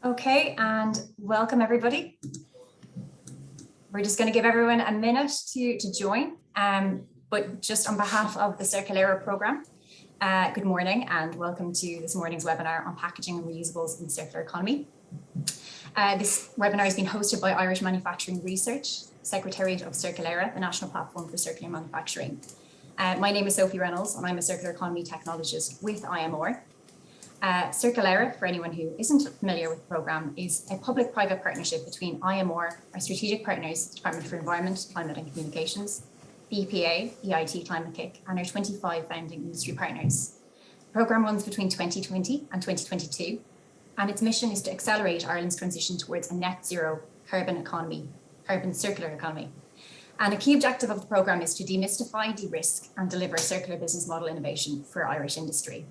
Okay, and welcome everybody. We're just going to give everyone a minute to join, but just on behalf of the CIRCULÉIRE programme, good morning and welcome to this morning's webinar on packaging and reusables in the circular economy. This webinar has been hosted by Irish Manufacturing Research, Secretariat of CIRCULÉIRE, the National Platform for Circular Manufacturing. My name is Sophie Reynolds and I'm a circular economy technologist with IMR. CIRCULÉIRE, for anyone who isn't familiar with the programme, is a public-private partnership between IMR, our strategic partners, Department for Environment, Climate and Communications, the EPA, EIT Climate Kick, and our 25 founding industry partners. The programme runs between 2020 and 2022, and its mission is to accelerate Ireland's transition towards a net zero carbon circular economy. And a key objective of the programme is to demystify, de-risk, and deliver circular business model innovation for Irish industry.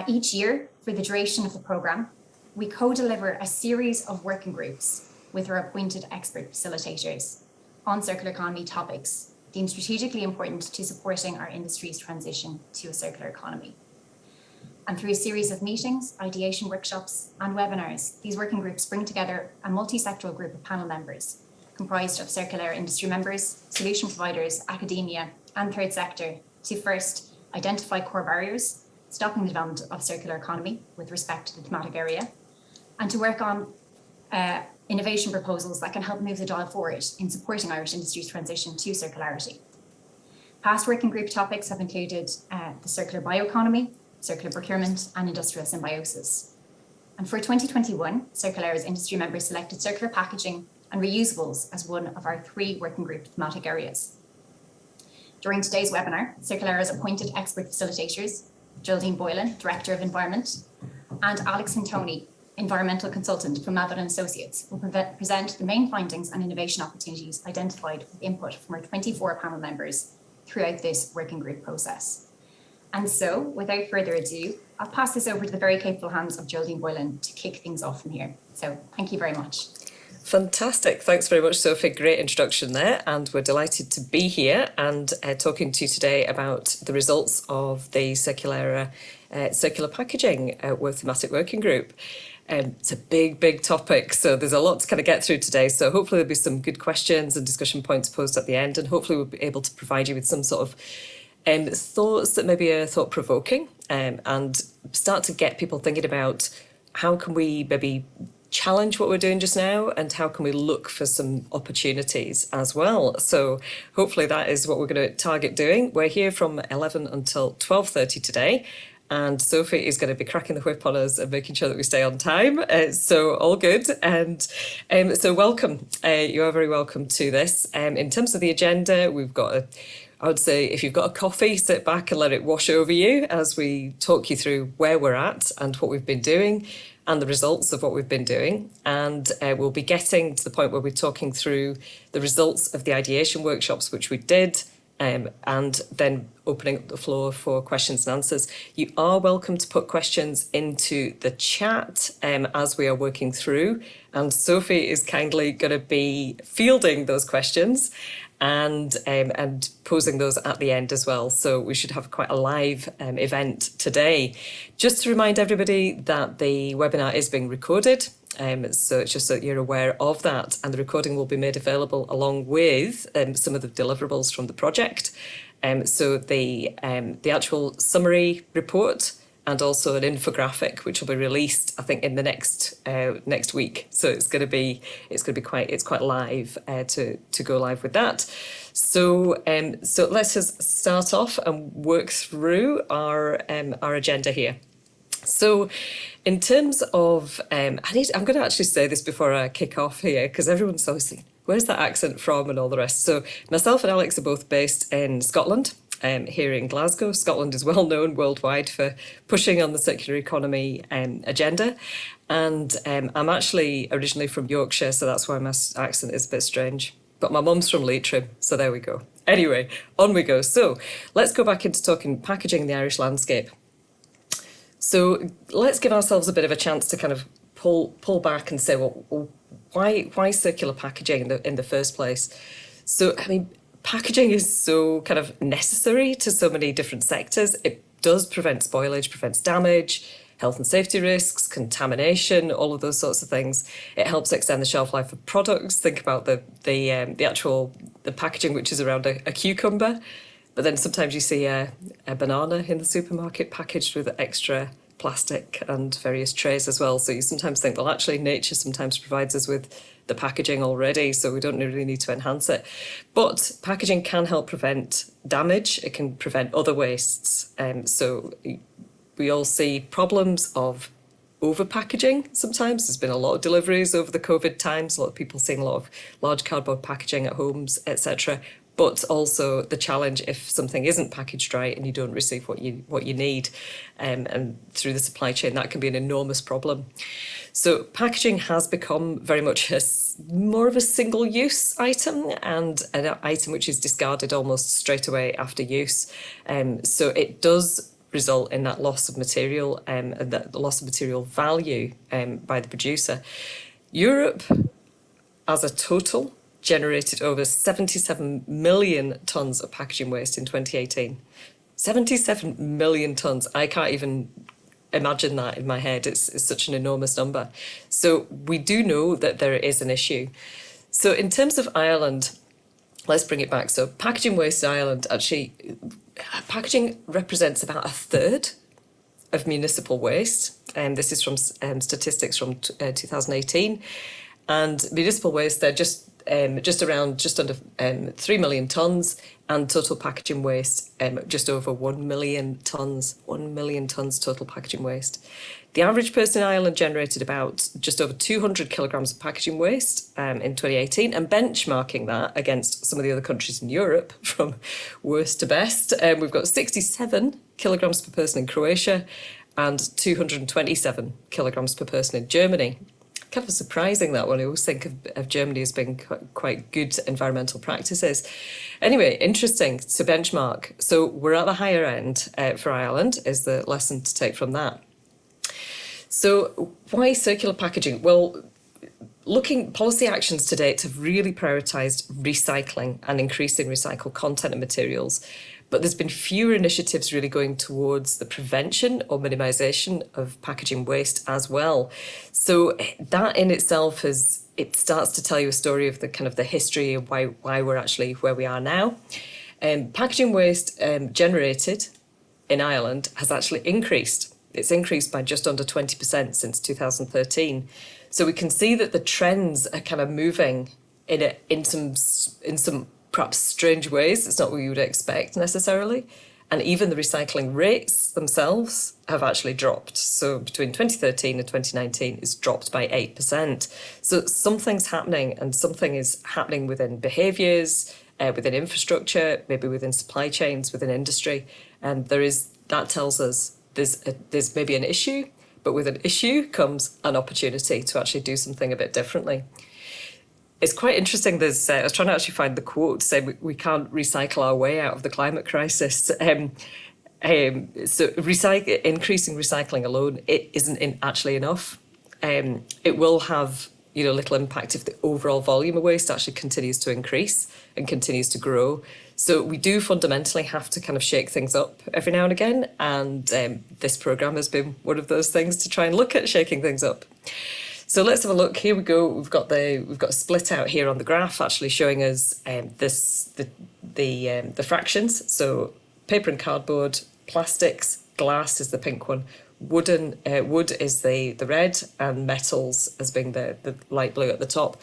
Each year, for the duration of the programme, we co-deliver a series of working groups with our appointed expert facilitators on circular economy topics deemed strategically important to supporting our industry's transition to a circular economy. And through a series of meetings, ideation workshops, and webinars, these working groups bring together a multi-sectoral group of panel members comprised of CIRCULÉIRE industry members, solution providers, academia, and third sector to first identify core barriers stopping the development of circular economy with respect to the thematic area, and to work on innovation proposals that can help move the dial forward in supporting Irish industry's transition to circularity. Past working group topics have included the circular bioeconomy, circular procurement, and industrial symbiosis. And for 2021, CIRCULÉIRE's industry members selected circular packaging and reusables as one of our 3 working group thematic areas. During today's webinar, CIRCULÉIRE's appointed expert facilitators, Geraldine Boylan, Director of Environment, and Alex Fintoni, Environmental Consultant from Mabbett Associates, will present the main findings and innovation opportunities identified with input from our 24 panel members throughout this working group process. And so, without further ado, I'll pass this over to the very capable hands of Geraldine Boylan to kick things off from here. So, thank you very much. Fantastic. Thanks very much, Sophie. Great introduction there. And we're delighted to be here and talking to you today about the results of the circular packaging thematic working group. It's a big topic, so there's a lot to kind of get through today. So hopefully there'll be some good questions and discussion points posed at the end, and hopefully we'll be able to provide you with some sort of thoughts that maybe are thought-provoking and start to get people thinking about how can we maybe challenge what we're doing just now and how can we look for some opportunities as well. So hopefully that is what we're going to target doing. We're here from 11 until 12:30 today, and Sophie is going to be cracking the whip on us and making sure that we stay on time. So all good. And so welcome. You are very welcome to this. In terms of the agenda, we've got I would say if you've got a coffee, sit back and let it wash over you as we talk you through where we're at and what we've been doing and the results of what we've been doing. And we'll be getting to the point where we're talking through the results of the ideation workshops, which we did, and then opening up the floor for questions and answers. You are welcome to put questions into the chat as we are working through. And Sophie is kindly going to be fielding those questions and posing those at the end as well. So we should have quite a live event today. Just to remind everybody that the webinar is being recorded. So it's just so that you're aware of that, and the recording will be made available along with some of the deliverables from the project. So the actual summary report and also an infographic, which will be released, I think, in the next week. So it's going to be quite live to go live with that. So let's just start off and work through our agenda here. So in terms of, I'm going to actually say this before I kick off here, because everyone's always thinking, where's that accent from and all the rest? So myself and Alex are both based in Scotland, here in Glasgow. Scotland is well known worldwide for pushing on the circular economy agenda. And I'm actually originally from Yorkshire, so that's why my accent is a bit strange. But my mum's from Leitrim, so there we go. Anyway, on we go. So let's go back into talking packaging in the Irish landscape. So let's give ourselves a bit of a chance to kind of pull back and say, well, why circular packaging in the first place? So, I mean, packaging is so kind of necessary to so many different sectors. It does prevent spoilage, prevents damage, health and safety risks, contamination, all of those sorts of things. It helps extend the shelf life of products. Think about the packaging which is around a cucumber, but then sometimes you see a banana in the supermarket packaged with extra plastic and various trays as well. So you sometimes think, well, actually nature sometimes provides us with the packaging already, so we don't really need to enhance it. But packaging can help prevent damage. It can prevent other wastes. So we all see problems of over packaging sometimes. There's been a lot of deliveries over the COVID times, a lot of people seeing a lot of large cardboard packaging at homes, etc. But also the challenge if something isn't packaged right and you don't receive what you need, and through the supply chain, that can be an enormous problem. So packaging has become very much more of a single-use item, and an item which is discarded almost straight away after use. So it does result in that loss of material, and that loss of material value by the producer. Europe, as a total, generated over 77 million tonnes of packaging waste in 2018. 77 million tonnes. I can't even imagine that in my head. It's such an enormous number. So we do know that there is an issue. So in terms of Ireland, let's bring it back. So packaging waste in Ireland, actually, packaging represents about a third of municipal waste. And this is from statistics from 2018. And municipal waste, they're just under 3 million tonnes, and total packaging waste just over 1 million tonnes. 1 million tonnes total packaging waste. The average person in Ireland generated about just over 200 kilograms of packaging waste in 2018, and benchmarking that against some of the other countries in Europe, from worst to best, we've got 67 kilograms per person in Croatia and 227 kilograms per person in Germany. Kind of surprising, that one. I always think of Germany as being quite good environmental practices. Anyway, interesting to benchmark. So we're at the higher end for Ireland, is the lesson to take from that. So why circular packaging? Well, policy actions to date have really prioritised recycling and increasing recycled content and materials. But there's been fewer initiatives really going towards the prevention or minimisation of packaging waste as well. So that in itself it starts to tell you a story of the history of why we're actually where we are now. Packaging waste generated in Ireland has actually increased. It's increased by just under 20% since 2013. So we can see that the trends are kind of moving in some perhaps strange ways. It's not what you would expect necessarily. And even the recycling rates themselves have actually dropped. So between 2013 and 2019, it's dropped by 8%. So something's happening, and something is happening within behaviours, within infrastructure, maybe within supply chains, within industry. And that tells us there's maybe an issue, but with an issue comes an opportunity to actually do something a bit differently. It's quite interesting. I was trying to actually find the quote to say we can't recycle our way out of the climate crisis. So increasing recycling alone, it isn't actually enough. It will have little impact if the overall volume of waste actually continues to increase and continues to grow. So we do fundamentally have to kind of shake things up every now and again. And this programme has been one of those things to try and look at shaking things up. So let's have a look. Here we go. We've got a split out here on the graph, actually showing us the fractions. So paper and cardboard, plastics, glass is the pink one, wood is the red, and metals as being the light blue at the top.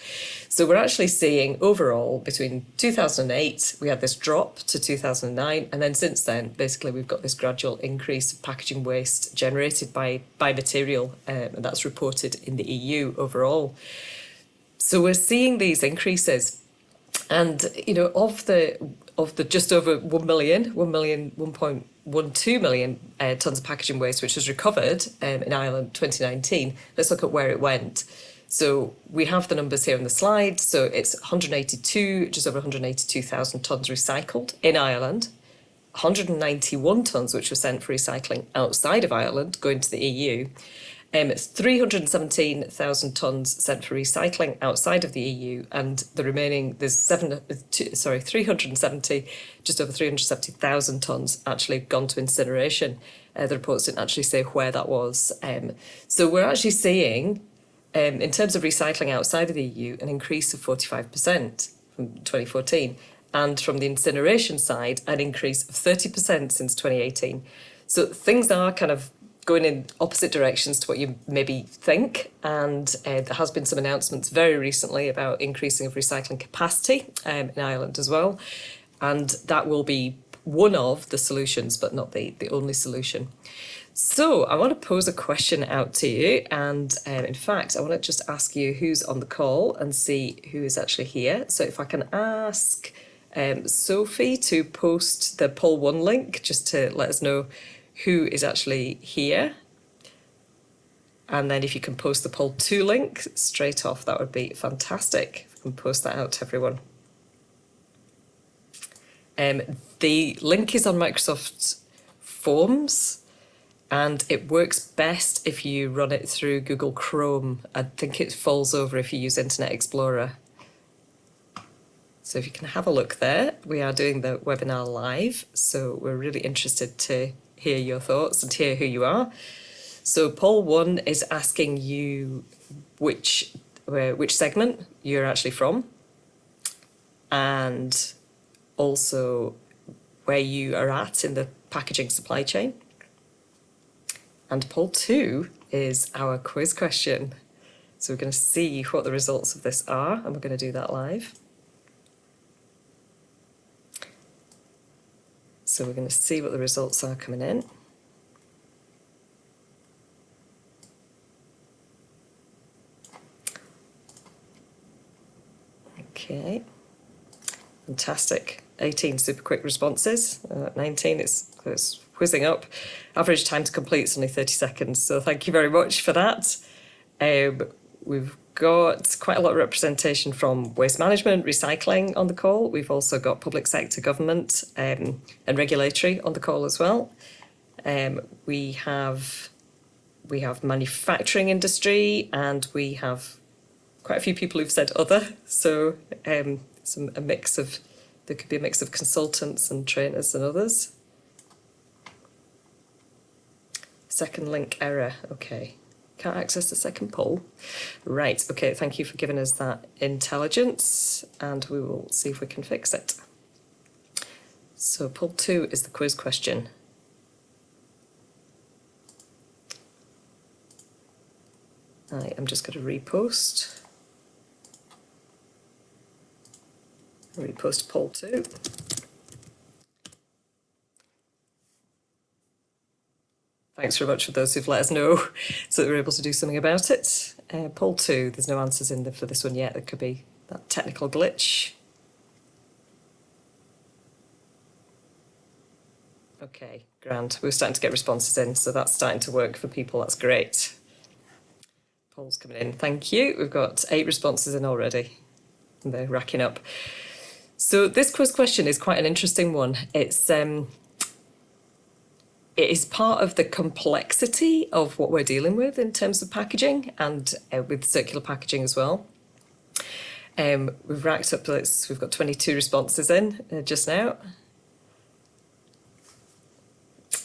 So we're actually seeing overall between 2008 we had this drop to 2009, and then since then basically we've got this gradual increase of packaging waste generated by material, and that's reported in the EU overall. So we're seeing these increases, and of the just over 1.12 million tonnes of packaging waste which was recovered in Ireland 2019, let's look at where it went. So we have the numbers here on the slide. So it's just over 182,000 tonnes recycled in Ireland, 191 tonnes which were sent for recycling outside of Ireland going to the EU, It's 317,000 tonnes sent for recycling outside of the EU, and the remaining, there's 370, just over 370,000 tonnes actually gone to incineration. The reports didn't actually say where that was. So we're actually seeing, in terms of recycling outside of the EU, an increase of 45% from 2014, and from the incineration side, an increase of 30% since 2018. So things are kind of going in opposite directions to what you maybe think, and there has been some announcements very recently about increasing of recycling capacity in Ireland as well, and that will be one of the solutions, but not the only solution. So I want to pose a question out to you, and in fact I want to just ask you who's on the call and see who is actually here. So if I can ask Sophie to post the poll 1 link just to let us know who is actually here, and then if you can post the poll 2 link straight off, that would be fantastic. If you can post that out to everyone. The link is on Microsoft Forms, and it works best if you run it through Google Chrome. I think it falls over if you use Internet Explorer. So if you can have a look there, we are doing the webinar live, so we're really interested to hear your thoughts and hear who you are. So poll 1 is asking you which segment you're actually from, and also where you are at in the packaging supply chain. And poll 2 is our quiz question. So we're going to see what the results of this are, and we're going to do that live. So we're going to see what the results are coming in. Okay, fantastic. 18 super quick responses, 19 it's whizzing up. Average time to complete is only 30 seconds, so thank you very much for that. We've got quite a lot of representation from waste management, recycling on the call. We've also got public sector, government and regulatory on the call as well. We have manufacturing industry, and we have quite a few people who've said other. So there could be a mix of consultants and trainers and others. Second link error, okay. Can't access the second poll. Right, okay, thank you for giving us that intelligence, and we will see if we can fix it. So poll 2 is the quiz question. I am just going to repost. Repost poll 2. Thanks very much for those who've let us know so that we're able to do something about it. Poll 2, there's no answers in there for this one yet. There could be that technical glitch. Okay, grand. We're starting to get responses in, so that's starting to work for people. That's great. Polls coming in. Thank you. We've got 8 responses in already, and they're racking up. So this quiz question is quite an interesting one. It is part of the complexity of what we're dealing with in terms of packaging, and with circular packaging as well. We've racked up, we've got 22 responses in just now.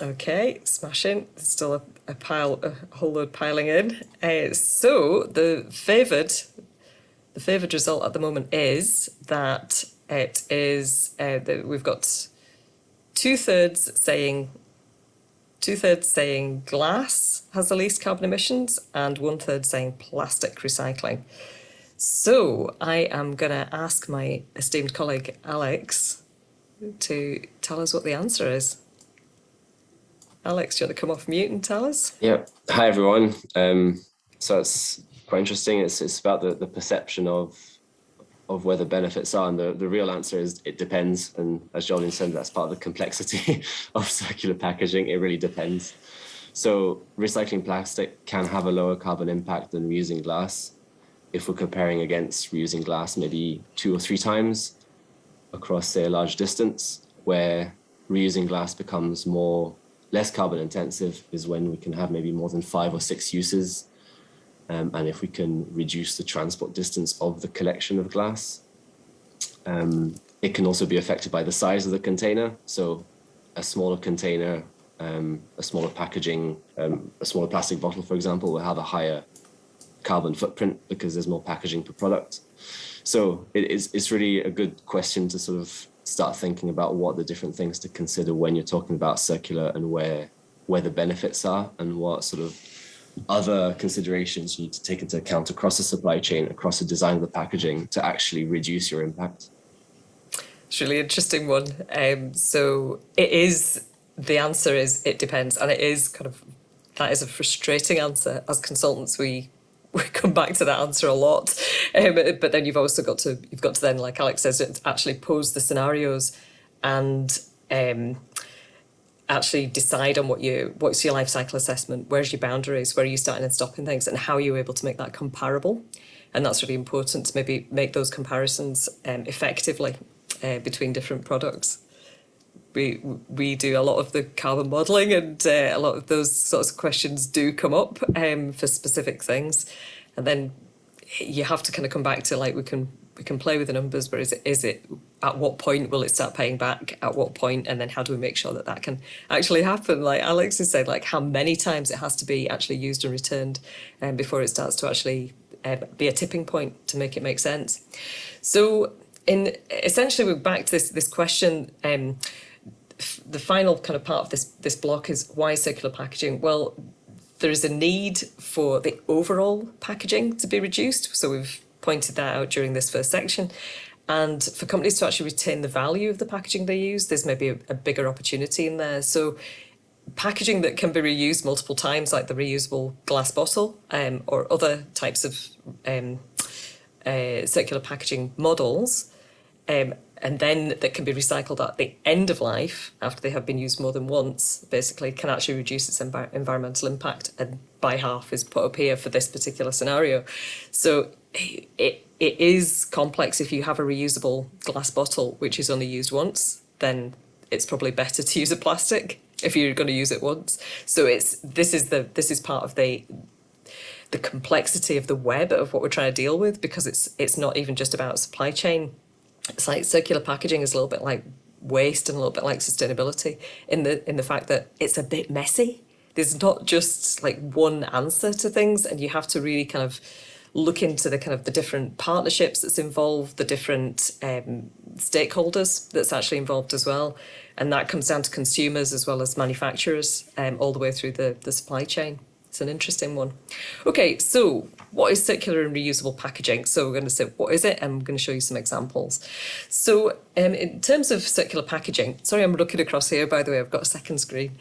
Okay, smashing. There's still a whole load piling in. So the favoured result at the moment is that it is that we've got two-thirds saying glass has the least carbon emissions, and 1/3 saying plastic recycling. So I am going to ask my esteemed colleague Alex to tell us what the answer is. Alex, do you want to come off mute and tell us? Yeah. Hi, everyone. So it's quite interesting. It's about the perception of where the benefits are, and the real answer is it depends. And as Jolene said, that's part of the complexity of circular packaging. It really depends. So recycling plastic can have a lower carbon impact than reusing glass if we're comparing against reusing glass maybe 2 or 3 times across, say, a large distance, where reusing glass becomes more less carbon intensive is when we can have maybe more than 5 or 6 uses. And if we can reduce the transport distance of the collection of glass. It can also be affected by the size of the container. So a smaller container, a smaller packaging, a smaller plastic bottle, for example, will have a higher carbon footprint because there's more packaging per product. So it's really a good question to sort of start thinking about what the different things to consider when you're talking about circular and where the benefits are and what sort of other considerations you need to take into account across the supply chain, across the design of the packaging to actually reduce your impact. It's a really interesting one. So the answer is it depends, and it is that is a frustrating answer. As consultants, we come back to that answer a lot, but then you've got to then, like Alex says, actually pose the scenarios and actually decide on what's your life cycle assessment, where's your boundaries, where are you starting and stopping things, and how are you able to make that comparable. And that's really important to maybe make those comparisons effectively between different products. We do a lot of the carbon modelling, and a lot of those sorts of questions do come up for specific things, and then you have to kind of come back to, like, we can play with the numbers, but is it at what point will it start paying back, at what point, and then how do we make sure that can actually happen? Like Alex has said, like how many times it has to be actually used and returned before it starts to actually be a tipping point to make it make sense. So essentially we're back to this question. The final kind of part of this block is why circular packaging? Well, there is a need for the overall packaging to be reduced. So we've pointed that out during this first section. And for companies to actually retain the value of the packaging they use, there's maybe a bigger opportunity in there. So packaging that can be reused multiple times, like the reusable glass bottle, or other types of circular packaging models, and then that can be recycled at the end of life after they have been used more than once, basically can actually reduce its environmental impact, and by half is put up here for this particular scenario. So it is complex. If you have a reusable glass bottle which is only used once, then it's probably better to use a plastic if you're going to use it once. So this is part of the complexity of the web of what we're trying to deal with, because it's not even just about supply chain. It's like circular packaging is a little bit like waste and a little bit like sustainability in the fact that it's a bit messy. There's not just like one answer to things, and you have to really kind of look into the kind of the different partnerships that's involved, the different stakeholders that's actually involved as well. And that comes down to consumers as well as manufacturers, all the way through the supply chain. It's an interesting one. Okay, so what is circular and reusable packaging? So we're going to say, what is it? And I'm going to show you some examples. So in terms of circular packaging, sorry, I'm looking across here, by the way, I've got a second screen.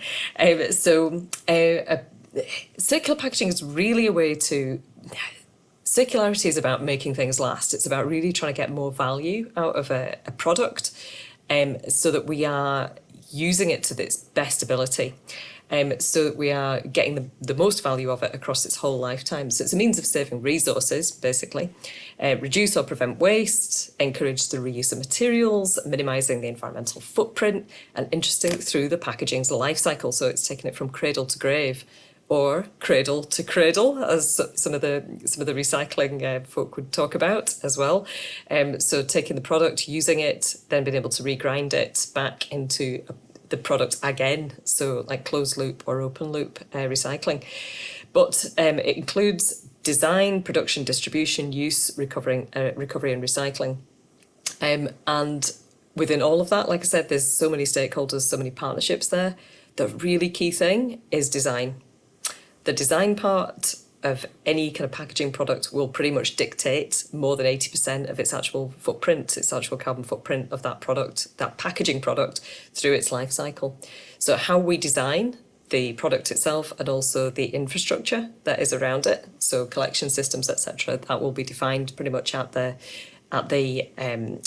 Circular packaging is really a way to... Circularity is about making things last. It's about really trying to get more value out of a product, so that we are using it to its best ability. So that we are getting the most value of it across its whole lifetime. So it's a means of saving resources, basically, reduce or prevent waste, encourage the reuse of materials, minimising the environmental footprint, and interesting through the packaging's life cycle. So it's taking it from cradle to grave, or cradle to cradle, as some of the recycling folk would talk about as well. So taking the product, using it, then being able to regrind it back into the product again, so like closed loop or open loop recycling. But it includes design, production, distribution, use, recovery and recycling. And within all of that, like I said, there's so many stakeholders, so many partnerships there. The really key thing is design. The design part of any kind of packaging product will pretty much dictate more than 80% of its actual footprint, its actual carbon footprint of that product, that packaging product, through its life cycle. So how we design the product itself, and also the infrastructure that is around it, so collection systems, etc., that will be defined pretty much at the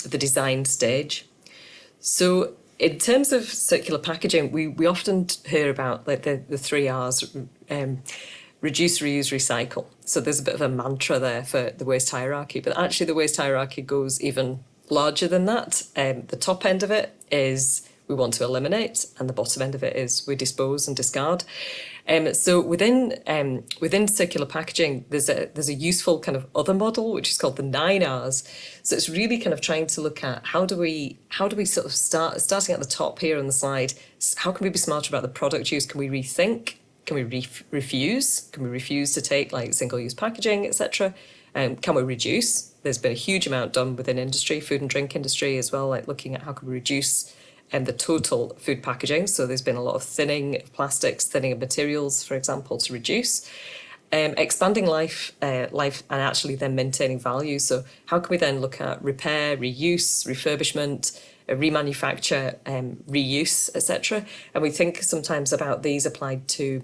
design stage. So in terms of circular packaging, we often hear about like the 3 R's. Reduce, reuse, recycle. So there's a bit of a mantra there for the waste hierarchy, but actually the waste hierarchy goes even larger than that. The top end of it is we want to eliminate, and the bottom end of it is we dispose and discard. So within circular packaging, there's a useful kind of other model which is called the 9 R's. So it's really kind of trying to look at how do we sort of starting at the top here on the slide. How can we be smarter about the product use? Can we rethink? Can we refuse? Can we refuse to take like single-use packaging, etc.? Can we reduce? There's been a huge amount done within industry, food and drink industry as well, like looking at how can we reduce the total food packaging. So there's been a lot of thinning of plastics, thinning of materials, for example, to reduce. Expanding life and actually then maintaining value. So how can we then look at repair, reuse, refurbishment, remanufacture, reuse, etc. And we think sometimes about these applied to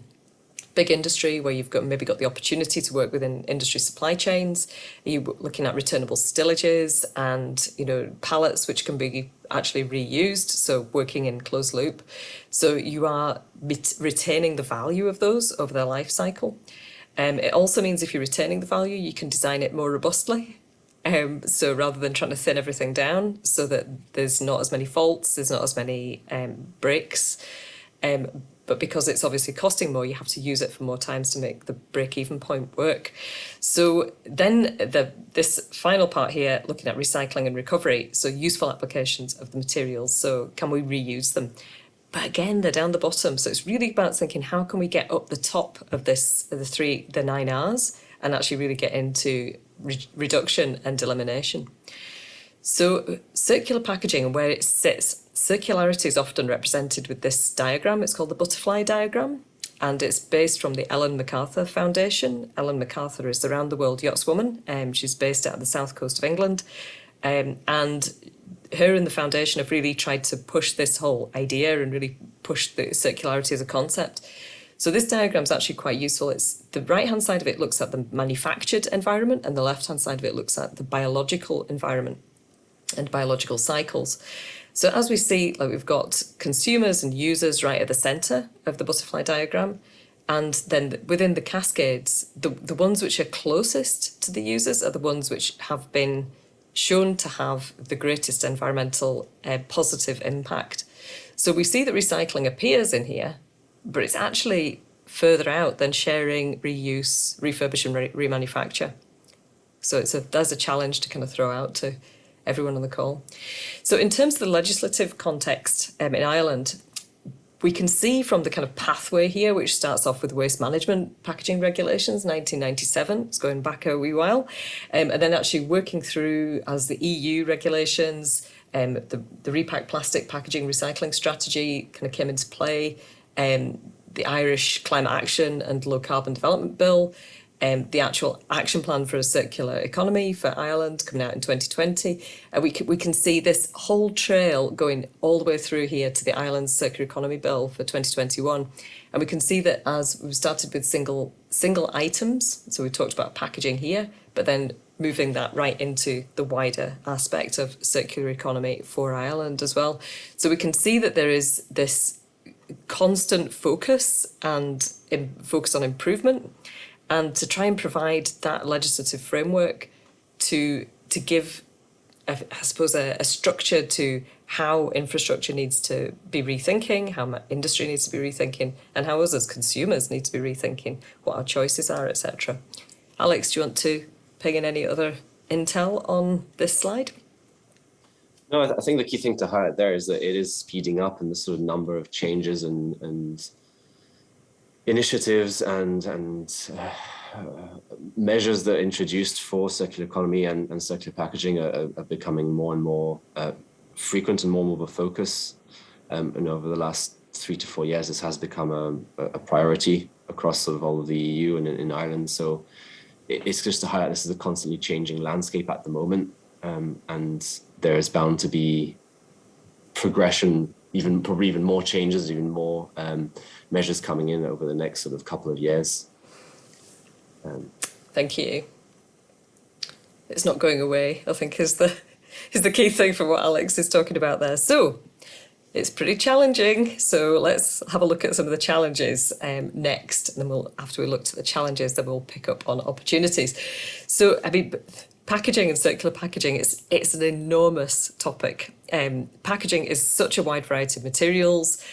big industry where you've maybe got the opportunity to work within industry supply chains. You're looking at returnable stillages and, you know, pallets which can be actually reused, so working in closed loop. So you are retaining the value of those over their life cycle. It also means if you're retaining the value, you can design it more robustly. So rather than trying to thin everything down so that there's not as many faults, there's not as many breaks, but because it's obviously costing more, you have to use it for more times to make the break-even point work. So then this final part here, looking at recycling and recovery, so useful applications of the materials. So can we reuse them? But again, they're down the bottom. So it's really about thinking, how can we get up the top of this, the 9 R's, and actually really get into reduction and elimination. So circular packaging and where it sits, circularity is often represented with this diagram. It's called the butterfly diagram, and it's based from the Ellen MacArthur Foundation. Ellen MacArthur is the round the world yachtswoman. She's based out of the south coast of England, and her and the foundation have really tried to push this whole idea and really push the circularity as a concept. So this diagram is actually quite useful. It's the right-hand side of it looks at the manufactured environment, and the left-hand side of it looks at the biological environment and biological cycles. So as we see, like we've got consumers and users right at the centre of the butterfly diagram, and then within the cascades, the ones which are closest to the users are the ones which have been shown to have the greatest environmental positive impact. So we see that recycling appears in here, but it's actually further out than sharing, reuse, refurbish and remanufacture. So there's a challenge to kind of throw out to everyone on the call. So in terms of the legislative context in Ireland, we can see from the kind of pathway here, which starts off with waste management packaging regulations, 1997, it's going back a wee while, and then actually working through as the EU regulations, the repack plastic packaging recycling strategy kind of came into play, the Irish Climate Action and Low Carbon Development Bill, the actual action plan for a circular economy for Ireland coming out in 2020. And we can see this whole trail going all the way through here to the Ireland's Circular Economy Bill for 2021. And we can see that as we've started with single items, so we talked about packaging here, but then moving that right into the wider aspect of circular economy for Ireland as well. So we can see that there is this constant focus and focus on improvement, and to try and provide that legislative framework to give, I suppose, a structure to how infrastructure needs to be rethinking, how industry needs to be rethinking, and how us as consumers need to be rethinking what our choices are, etc. Alex, do you want to ping in any other intel on this slide? No, I think the key thing to highlight there is that it is speeding up in the sort of number of changes and initiatives and measures that are introduced for circular economy and circular packaging are becoming more and more frequent and more of a focus. And over the last 3 to 4 years, this has become a priority across sort of all of the EU and in Ireland. So it's just to highlight this is a constantly changing landscape at the moment, and there is bound to be progression, probably even more changes, even more measures coming in over the next sort of couple of years. Thank you. It's not going away, I think, is the key thing from what Alex is talking about there. So it's pretty challenging. So let's have a look at some of the challenges next, and then after we look at the challenges, then we'll pick up on opportunities. So I mean, packaging and circular packaging, it's an enormous topic. Packaging is such a wide variety of materials,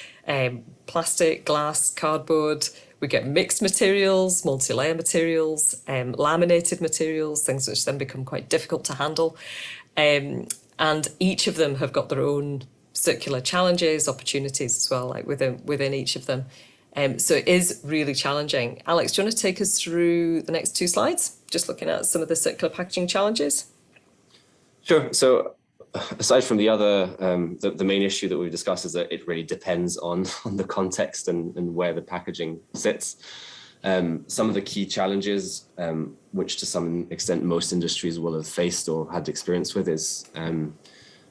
plastic, glass, cardboard. We get mixed materials, multi-layer materials, laminated materials, things which then become quite difficult to handle. And each of them have got their own circular challenges, opportunities as well, like within each of them. So it is really challenging. Alex, do you want to take us through the next 2 slides? Just looking at some of the circular packaging challenges. Sure. So aside from the other, the main issue that we've discussed is that it really depends on the context and where the packaging sits. Some of the key challenges, which to some extent most industries will have faced or had experience with, is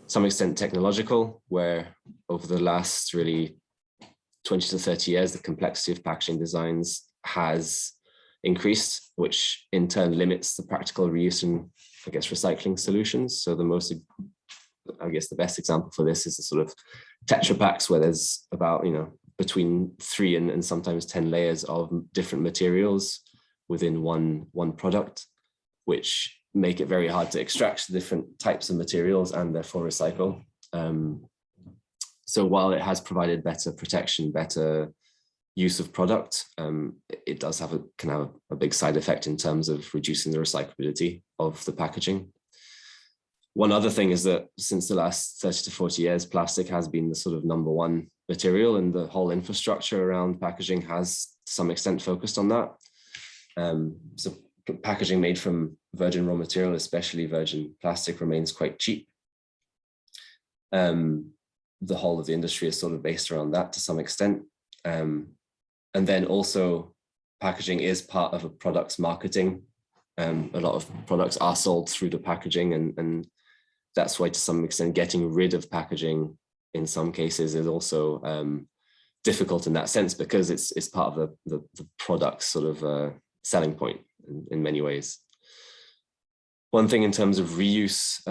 some extent technological, where over the last really 20 to 30 years, the complexity of packaging designs has increased, which in turn limits the practical reuse and, I guess, recycling solutions. So the best example for this is the sort of Tetra Paks, where there's about, between 3 and sometimes 10 layers of different materials within one product, which make it very hard to extract the different types of materials and therefore recycle. So while it has provided better protection, better use of product, it does can have a big side effect in terms of reducing the recyclability of the packaging. One other thing is that since the last 30 to 40 years, plastic has been the sort of #1 material, and the whole infrastructure around packaging has to some extent focused on that. So packaging made from virgin raw material, especially virgin plastic, remains quite cheap. The whole of the industry is sort of based around that to some extent. And then also packaging is part of a product's marketing. A lot of products are sold through the packaging, and that's why to some extent getting rid of packaging in some cases is also difficult in that sense, because it's part of the product's sort of selling point in many ways. One thing in terms of reuse,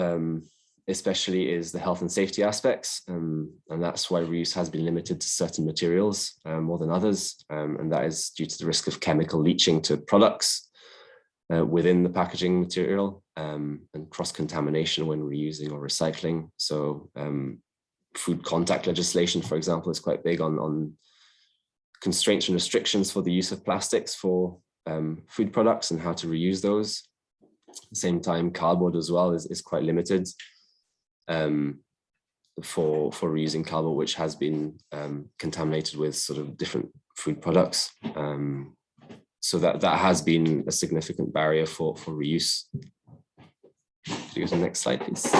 especially, is the health and safety aspects, and that's why reuse has been limited to certain materials more than others, and that is due to the risk of chemical leaching to products within the packaging material, and cross-contamination when reusing or recycling. So food contact legislation, for example, is quite big on constraints and restrictions for the use of plastics for food products and how to reuse those. At the same time, cardboard as well is quite limited for reusing cardboard, which has been contaminated with sort of different food products. So that has been a significant barrier for reuse. Could you go to the next slide, please?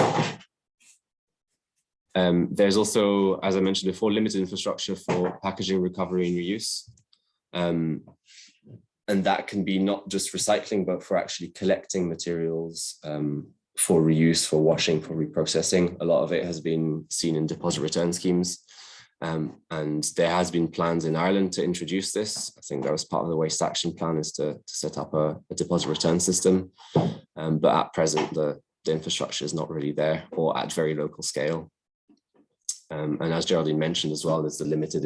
There's also, as I mentioned before, limited infrastructure for packaging recovery and reuse. And that can be not just recycling, but for actually collecting materials for reuse, for washing, for reprocessing. A lot of it has been seen in deposit return schemes. And there has been plans in Ireland to introduce this. I think that was part of the Waste Action Plan, is to set up a deposit return system. But at present, the infrastructure is not really there, or at very local scale. And as Geraldine mentioned as well, there's the limited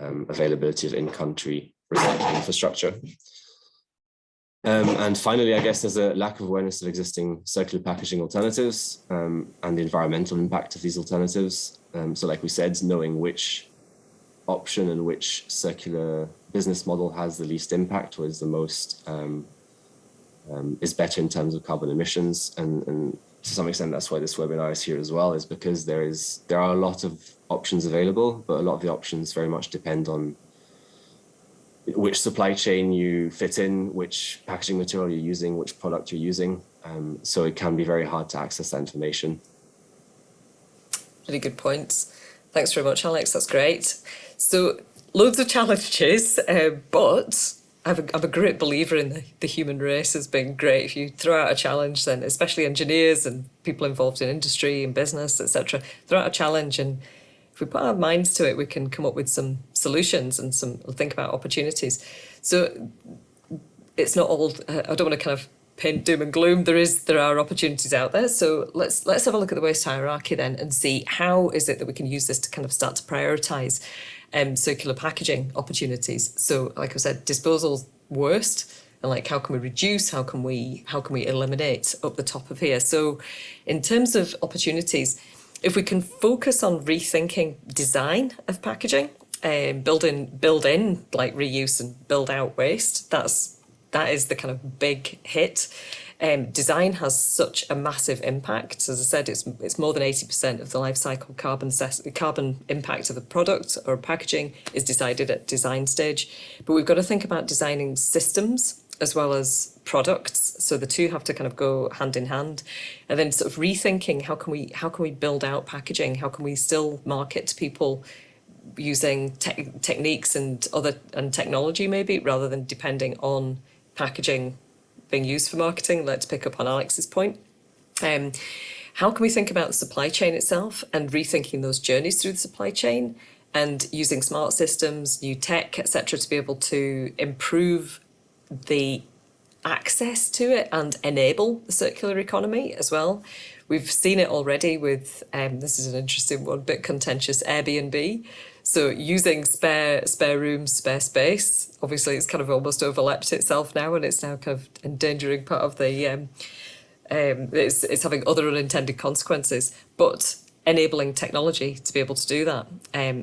availability of in-country recycling infrastructure. And finally, I guess there's a lack of awareness of existing circular packaging alternatives and the environmental impact of these alternatives. So like we said, knowing which option and which circular business model has the least impact, or is the most, is better in terms of carbon emissions. And to some extent, that's why this webinar is here as well, is because there are a lot of options available, but a lot of the options very much depend on which supply chain you fit in, which packaging material you're using, which product you're using. So it can be very hard to access that information. Really good points. Thanks very much, Alex. That's great. So loads of challenges, but I'm a great believer in the human race as being great. If you throw out a challenge, then especially engineers and people involved in industry and business, etc., throw out a challenge, and if we put our minds to it, we can come up with some solutions and think about opportunities. So it's not all, I don't want to kind of paint doom and gloom. There are opportunities out there. So let's have a look at the waste hierarchy then and see how is it that we can use this to kind of start to prioritise circular packaging opportunities. So like I said, disposal's worst, and like how can we reduce, how can we eliminate up the top of here. So in terms of opportunities, if we can focus on rethinking design of packaging, build in like reuse and build out waste, that is the kind of big hit. Design has such a massive impact. As I said, it's more than 80% of the life cycle carbon impact of a product or packaging is decided at design stage. But we've got to think about designing systems as well as products. So the two have to kind of go hand in hand. And then sort of rethinking how can we build out packaging? How can we still market to people using techniques and technology maybe, rather than depending on packaging being used for marketing? Let's pick up on Alex's point. How can we think about the supply chain itself and rethinking those journeys through the supply chain and using smart systems, new tech, etc., to be able to improve the access to it and enable the circular economy as well. We've seen it already with, this is an interesting one, bit contentious, Airbnb. So using spare rooms, spare space, obviously it's kind of almost overlapped itself now, and it's now kind of endangering part of the, it's having other unintended consequences, but enabling technology to be able to do that.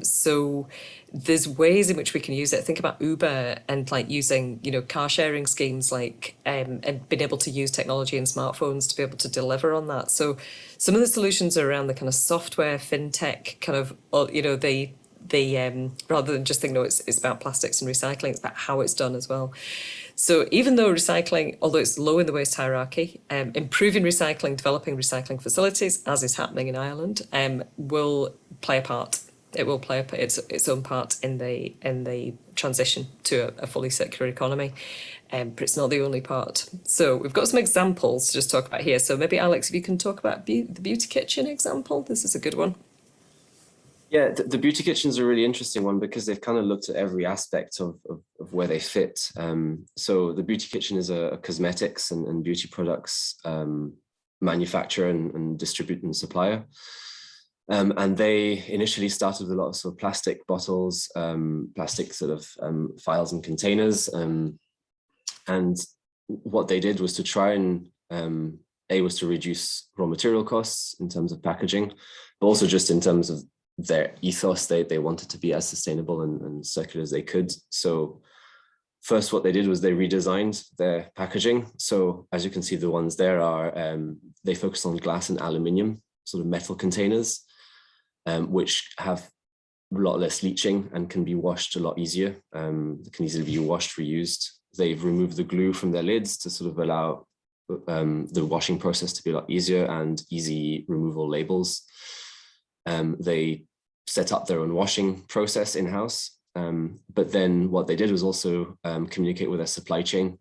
So there's ways in which we can use it. Think about Uber and like using, car sharing schemes, like, and being able to use technology and smartphones to be able to deliver on that. So some of the solutions are around the kind of software, fintech, kind of, the rather than just think, no, it's about plastics and recycling, it's about how it's done as well. So even though recycling, although it's low in the waste hierarchy, improving recycling, developing recycling facilities, as is happening in Ireland, will play a part. It will play its own part in the transition to a fully circular economy, but it's not the only part. So we've got some examples to just talk about here. So maybe Alex, if you can talk about the beauty kitchen example, this is a good one. Yeah, the beauty kitchen's a really interesting one because they've kind of looked at every aspect of where they fit. So the beauty kitchen is a cosmetics and beauty products manufacturer and distributor and supplier. And they initially started with a lot of sort of plastic bottles, plastic sort of files and containers. And what they did was to try and, was to reduce raw material costs in terms of packaging, but also just in terms of their ethos. They wanted to be as sustainable and circular as they could. So first, what they did was they redesigned their packaging. So as you can see, the ones there are, they focus on glass and aluminium, sort of metal containers, which have a lot less leaching and can be washed a lot easier. They can easily be washed, reused. They've removed the glue from their lids to sort of allow the washing process to be a lot easier, and easy removal labels. They set up their own washing process in-house. But then what they did was also communicate with their supply chain.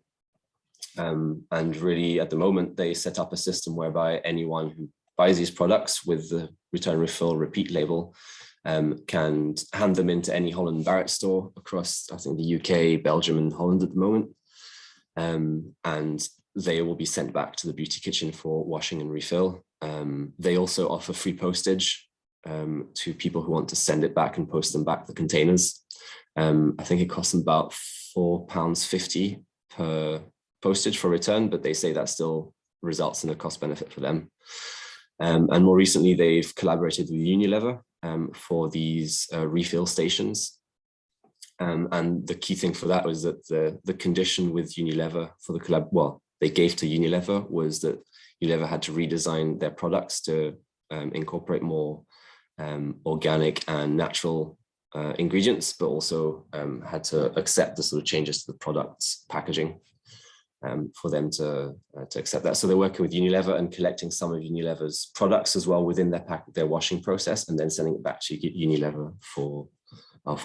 And really, at the moment, they set up a system whereby anyone who buys these products with the return, refill, repeat label can hand them into any Holland Barrett store across, I think, the UK, Belgium, and Holland at the moment. And they will be sent back to the beauty kitchen for washing and refill. They also offer free postage to people who want to send it back and post them back the containers. I think it costs them about £4.50 per postage for return, but they say that still results in a cost benefit for them. And more recently, they've collaborated with Unilever for these refill stations. And the key thing for that was that the condition with Unilever for the collab, well, they gave to Unilever, was that Unilever had to redesign their products to incorporate more organic and natural ingredients, but also had to accept the sort of changes to the product's packaging for them to accept that. So they're working with Unilever and collecting some of Unilever's products as well within their washing process, and then sending it back to Unilever for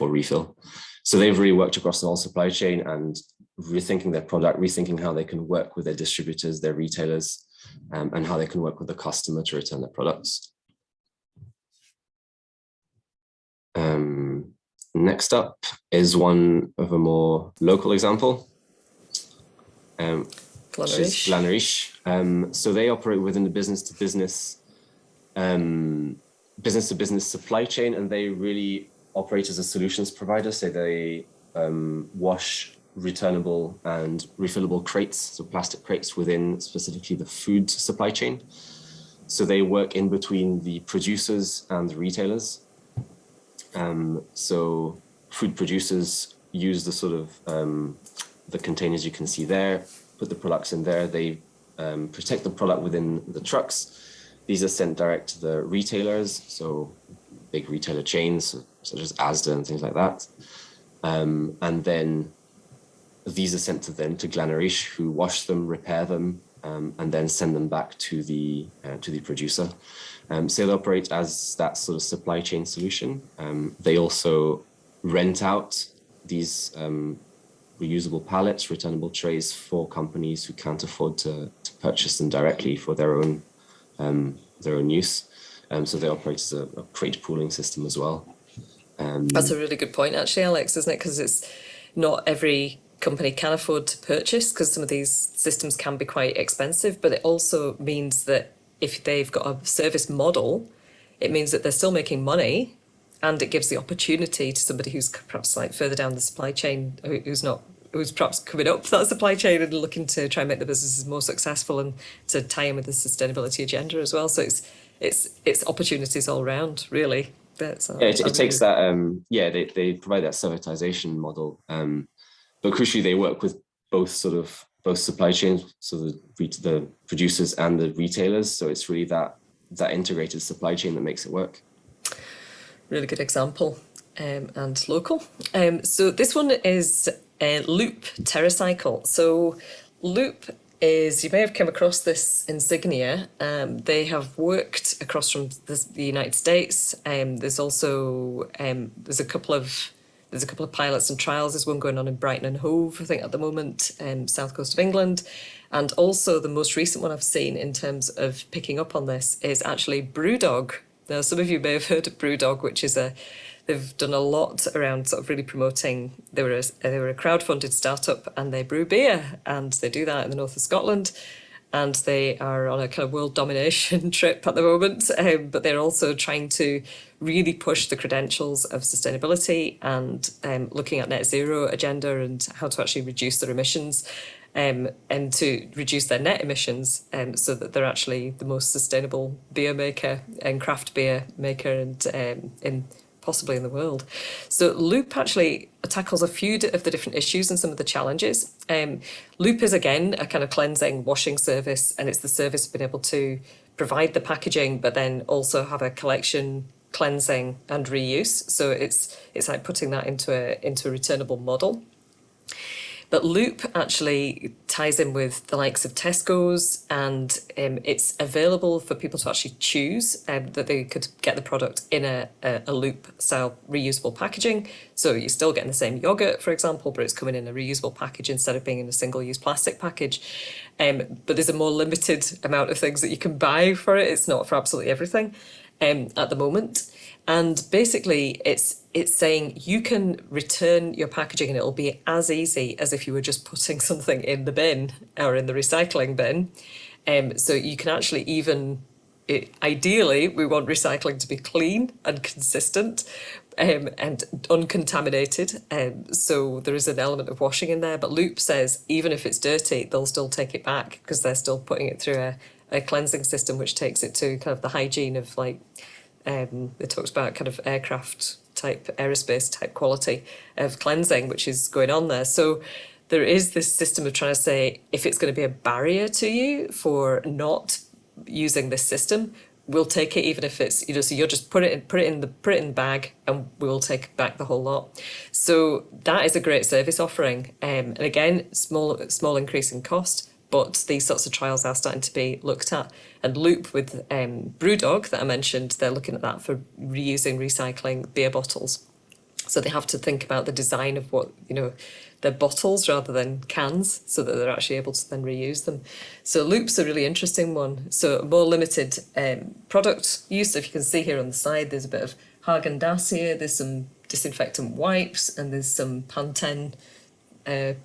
refill. So they've really worked across the whole supply chain and rethinking their product, rethinking how they can work with their distributors, their retailers, and how they can work with the customer to return their products. Next up is one of a more local example, which is Glanerish. So they operate within the business-to-business supply chain, and they really operate as a solutions provider. So they wash returnable and refillable crates, so plastic crates within specifically the food supply chain. So they work in between the producers and the retailers. So food producers use the sort of the containers you can see there, put the products in there, they protect the product within the trucks. These are sent direct to the retailers, so big retailer chains such as Asda and things like that. And then these are sent to Glenarish, who wash them, repair them, and then send them back to the producer. So they operate as that sort of supply chain solution. They also rent out these reusable pallets, returnable trays for companies who can't afford to purchase them directly for their own use. So they operate as a crate pooling system as well. That's a really good point, actually, Alex, isn't it? Because it's not every company can afford to purchase, because some of these systems can be quite expensive, but it also means that if they've got a service model, it means that they're still making money, and it gives the opportunity to somebody who's perhaps like further down the supply chain, who's perhaps coming up that supply chain and looking to try and make the businesses more successful and to tie in with the sustainability agenda as well. So it's opportunities all round, really. It takes that, they provide that servitization model, but crucially they work with both supply chains, so the producers and the retailers. So it's really that integrated supply chain that makes it work. Really good example, and local. So this one is Loop TerraCycle. So Loop is, you may have come across this insignia. They have worked across from the United States. There's also there's a couple of pilots and trials. There's one going on in Brighton and Hove, I think, at the moment, south coast of England. And also the most recent one I've seen in terms of picking up on this is actually Brewdog. Now, some of you may have heard of Brewdog, which is they've done a lot around sort of really promoting. They were a crowdfunded startup, and they brew beer, and they do that in the north of Scotland. And they are on a kind of world domination trip at the moment, but they're also trying to really push the credentials of sustainability and looking at net zero agenda and how to actually reduce their emissions, and to reduce their net emissions, so that they're actually the most sustainable beer maker and craft beer maker and possibly in the world. So Loop actually tackles a few of the different issues and some of the challenges. Loop is, again, a kind of cleansing, washing service, and it's the service of being able to provide the packaging, but then also have a collection, cleansing and reuse. So it's like putting that into a returnable model. But Loop actually ties in with the likes of Tesco's, and it's available for people to actually choose that they could get the product in a Loop style reusable packaging. So you're still getting the same yogurt, for example, but it's coming in a reusable package instead of being in a single-use plastic package. But there's a more limited amount of things that you can buy for it. It's not for absolutely everything at the moment. And basically, it's saying you can return your packaging and it'll be as easy as if you were just putting something in the bin or in the recycling bin. So you can actually ideally, we want recycling to be clean and consistent and uncontaminated. So there is an element of washing in there. But Loop says even if it's dirty, they'll still take it back because they're still putting it through a cleansing system, which takes it to kind of the hygiene of like, it talks about kind of aircraft type, aerospace type quality of cleansing, which is going on there. So there is this system of trying to say, if it's going to be a barrier to you for not using this system, we'll take it, even if it's, so you'll just put it in the bag and we'll take back the whole lot. So that is a great service offering. And again, small increase in cost, but these sorts of trials are starting to be looked at. And Loop with Brewdog that I mentioned, they're looking at that for reusing, recycling beer bottles. So they have to think about the design of what, their bottles rather than cans, so that they're actually able to then reuse them. So Loop's a really interesting one. So more limited product use. If you can see here on the side, there's a bit of Haagen-Dazs here, there's some disinfectant wipes, and there's some Pantene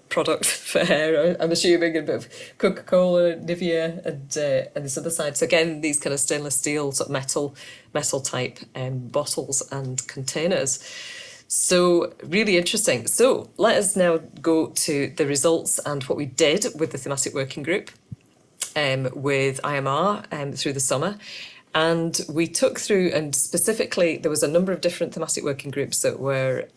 product for hair, I'm assuming, a bit of Coca-Cola, Nivea, and this other side. So again, these kind of stainless steel sort of metal type bottles and containers. So really interesting. So let us now go to the results and what we did with the thematic working group with IMR through the summer. And we took through, and specifically, there was a number of different thematic working groups that were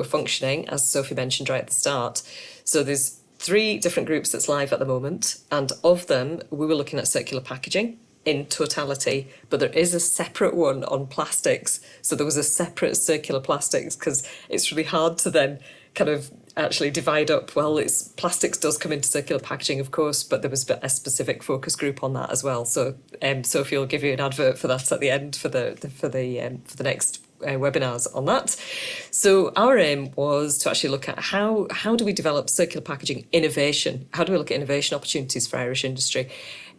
functioning, as Sophie mentioned right at the start. So there's 3 different groups that's live at the moment, and of them, we were looking at circular packaging in totality, but there is a separate one on plastics. So there was a separate circular plastics, because it's really hard to then kind of actually divide up, well, it's plastics does come into circular packaging, of course, but there was a specific focus group on that as well. So Sophie will give you an advert for that at the end for the next webinars on that. So our aim was to actually look at how do we develop circular packaging innovation? How do we look at innovation opportunities for Irish industry?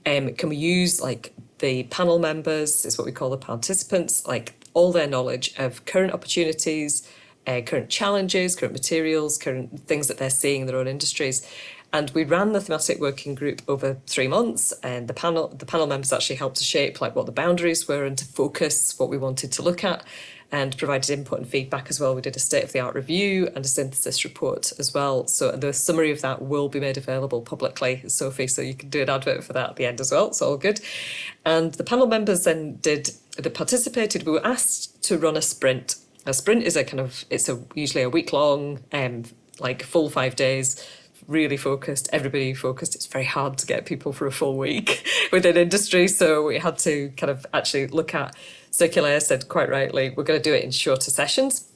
Can we use like the panel members, is what we call the participants, like all their knowledge of current opportunities, current challenges, current materials, current things that they're seeing in their own industries. And we ran the thematic working group over 3 months, and the panel members actually helped to shape like what the boundaries were and to focus what we wanted to look at, and provided input and feedback as well. We did a state-of-the-art review and a synthesis report as well. So the summary of that will be made available publicly, Sophie, so you can do an advert for that at the end as well. It's all good. And the panel members then participated. We were asked to run a sprint. A sprint is usually a week long, like full 5 days, really focused, everybody focused. It's very hard to get people for a full week within industry. So we had to kind of actually look at, CIRCULÉIRE said quite rightly, we're going to do it in shorter sessions.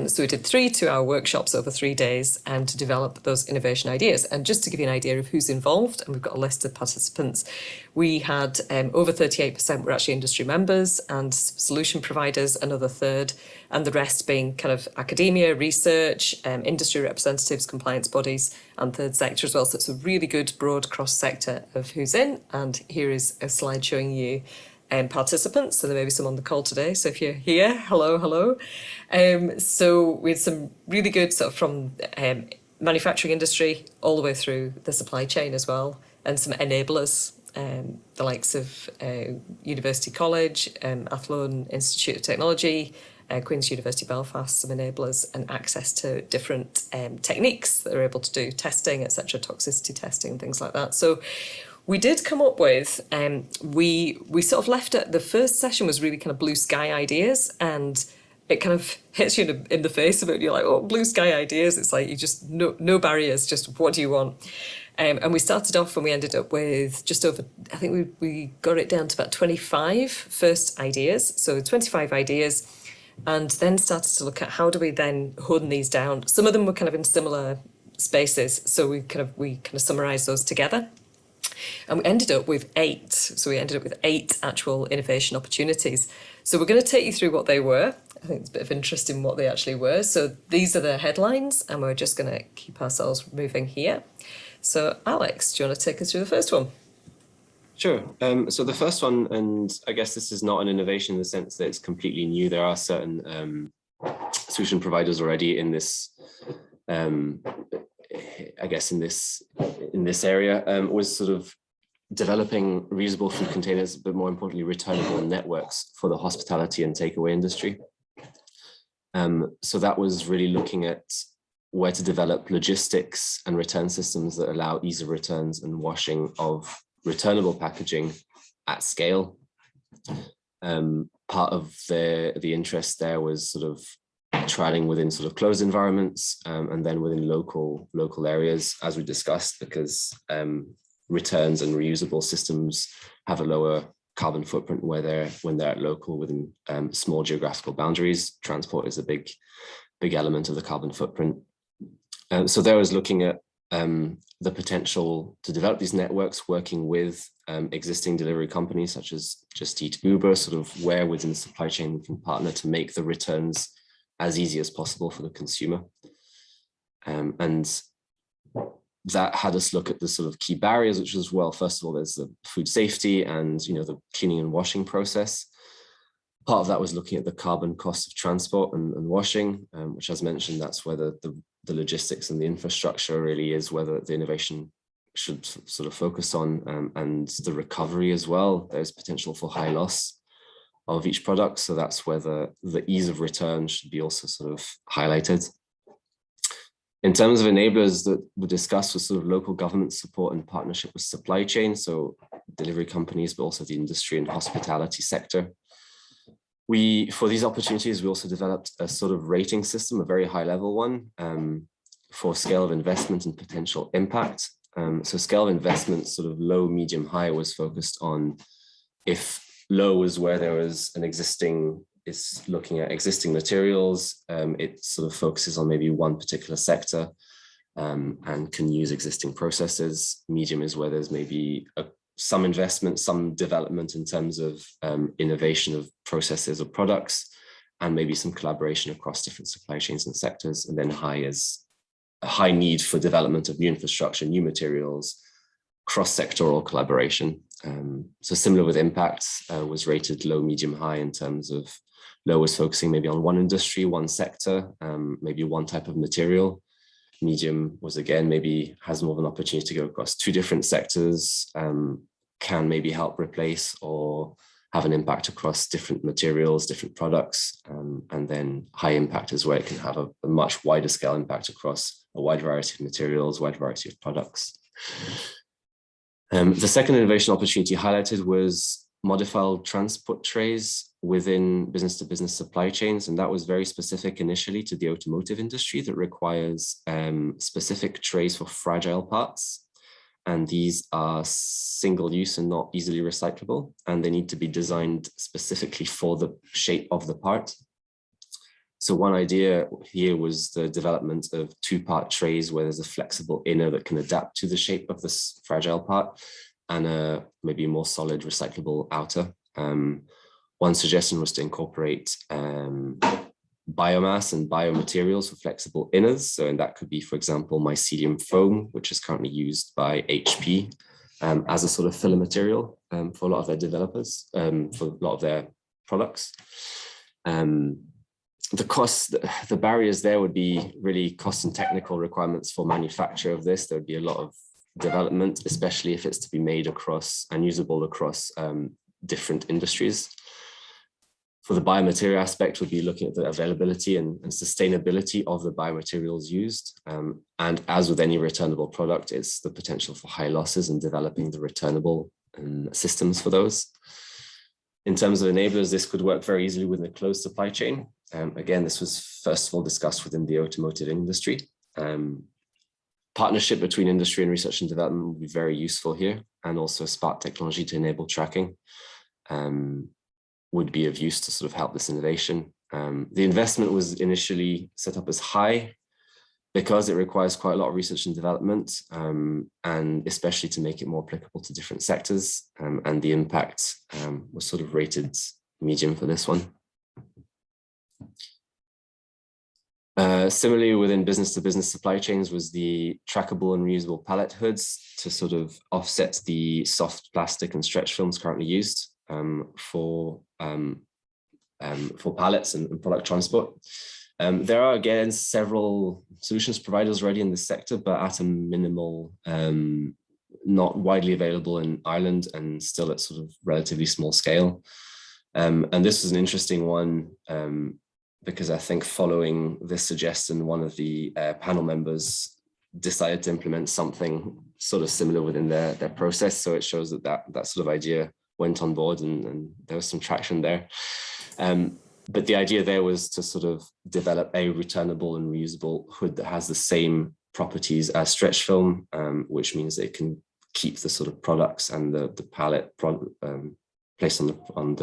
So we did 3 2-hour workshops over 3 days to develop those innovation ideas. And just to give you an idea of who's involved, and we've got a list of participants, we had over 38% were actually industry members, and solution providers, another third, and the rest being kind of academia, research, industry representatives, compliance bodies, and third sector as well. So it's a really good broad cross-sector of who's in. And here is a slide showing you participants, so there may be some on the call today, so if you're here, hello. So we had some really good sort of from manufacturing industry all the way through the supply chain as well, and some enablers, the likes of University College, Athlone Institute of Technology, Queen's University Belfast, some enablers, and access to different techniques that are able to do testing, etc., toxicity testing, things like that. So we did come up with, we sort of left it, the first session was really kind of blue sky ideas, and it kind of hits you in the face of it. You're like, oh, blue sky ideas. It's like, you just, no barriers, just what do you want? And we started off and we ended up with just over, I think we got it down to about 25 first ideas. So 25 ideas, and then started to look at how do we then hone these down. Some of them were kind of in similar spaces. So we kind of summarized those together. And we ended up with 8. So we ended up with 8 actual innovation opportunities. So we're going to take you through what they were. I think it's a bit of interest in what they actually were. So these are the headlines, and we're just going to keep ourselves moving here. So Alex, do you want to take us through the first one? Sure. So the first one, and I guess this is not an innovation in the sense that it's completely new. There are certain solution providers already in this, I guess in this area, was sort of developing reusable food containers, but more importantly, returnable networks for the hospitality and takeaway industry. So that was really looking at where to develop logistics and return systems that allow ease of returns and washing of returnable packaging at scale. Part of the interest there was sort of trialing within sort of closed environments, and then within local areas, as we discussed, because returns and reusable systems have a lower carbon footprint when they're at local within small geographical boundaries. Transport is a big element of the carbon footprint. So there was looking at the potential to develop these networks, working with existing delivery companies such as Just Eat, Uber, sort of where within the supply chain we can partner to make the returns as easy as possible for the consumer. And that had us look at the sort of key barriers, which was, well, first of all, there's the food safety and, the cleaning and washing process. Part of that was looking at the carbon cost of transport and washing, which, as mentioned, that's where the logistics and the infrastructure really is where the innovation should sort of focus on, and the recovery as well. There's potential for high loss. of each product. So that's where the ease of return should be also sort of highlighted. In terms of enablers that were discussed was sort of local government support and partnership with supply chain, so delivery companies, but also the industry and hospitality sector. For these opportunities, we also developed a sort of rating system, a very high level one, for scale of investment and potential impact. So scale of investment, sort of low, medium, high, was focused on if low was where there was an existing, it's looking at existing materials, it sort of focuses on maybe one particular sector and can use existing processes. Medium is where there's maybe some investment, some development in terms of innovation of processes or products, and maybe some collaboration across different supply chains and sectors. And then high is a high need for development of new infrastructure, new materials, cross-sectoral collaboration. So similar with impact, was rated low, medium, high in terms of low was focusing maybe on one industry, one sector, maybe one type of material. Medium was again, maybe has more of an opportunity to go across two different sectors, can maybe help replace or have an impact across different materials, different products. And then high impact is where it can have a much wider scale impact across a wide variety of materials, wide variety of products. The second innovation opportunity highlighted was modified transport trays within business-to-business supply chains. And that was very specific initially to the automotive industry that requires specific trays for fragile parts. And these are single use and not easily recyclable. And they need to be designed specifically for the shape of the part. So one idea here was the development of two-part trays where there's a flexible inner that can adapt to the shape of this fragile part and a maybe more solid recyclable outer. One suggestion was to incorporate biomass and biomaterials for flexible inners. So, and that could be, for example, mycelium foam, which is currently used by HP as a sort of filler material for a lot of their developers, for a lot of their products. The barriers there would be really cost and technical requirements for manufacture of this. There would be a lot of development, especially if it's to be made across and usable across different industries. For the biomaterial aspect, we'd be looking at the availability and sustainability of the biomaterials used. And as with any returnable product, it's the potential for high losses and developing the returnable systems for those. In terms of enablers, this could work very easily within a closed supply chain. Again, this was first of all discussed within the automotive industry. Partnership between industry and research and development would be very useful here, and also Spark technology to enable tracking would be of use to sort of help this innovation. The investment was initially set up as high because it requires quite a lot of research and development, and especially to make it more applicable to different sectors. And the impact was sort of rated medium for this one. Similarly, within business-to-business supply chains was the trackable and reusable pallet hoods to sort of offset the soft plastic and stretch films currently used for pallets and product transport. There are, again, several solutions providers already in this sector, but at a minimal, not widely available in Ireland and still at sort of relatively small scale. And this was an interesting one because I think following this suggestion, one of the panel members decided to implement something sort of similar within their process. So it shows that sort of idea went on board and there was some traction there. But the idea there was to sort of develop a returnable and reusable hood that has the same properties as stretch film, which means it can keep the sort of products and the pallet placed on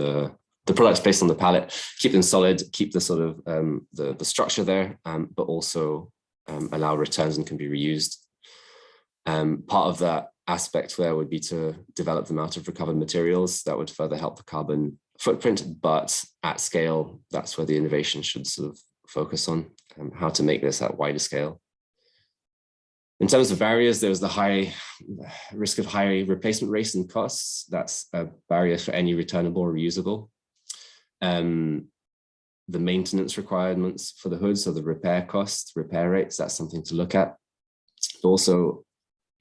the products placed on the pallet, keep them solid, keep the sort of the structure there, but also allow returns and can be reused. Part of that aspect there would be to develop them out of recovered materials that would further help the carbon footprint, but at scale, that's where the innovation should sort of focus on, how to make this at wider scale. In terms of barriers, there was the high risk of high replacement rates and costs. That's a barrier for any returnable or reusable. The maintenance requirements for the hood, so the repair costs, repair rates, that's something to look at. Also,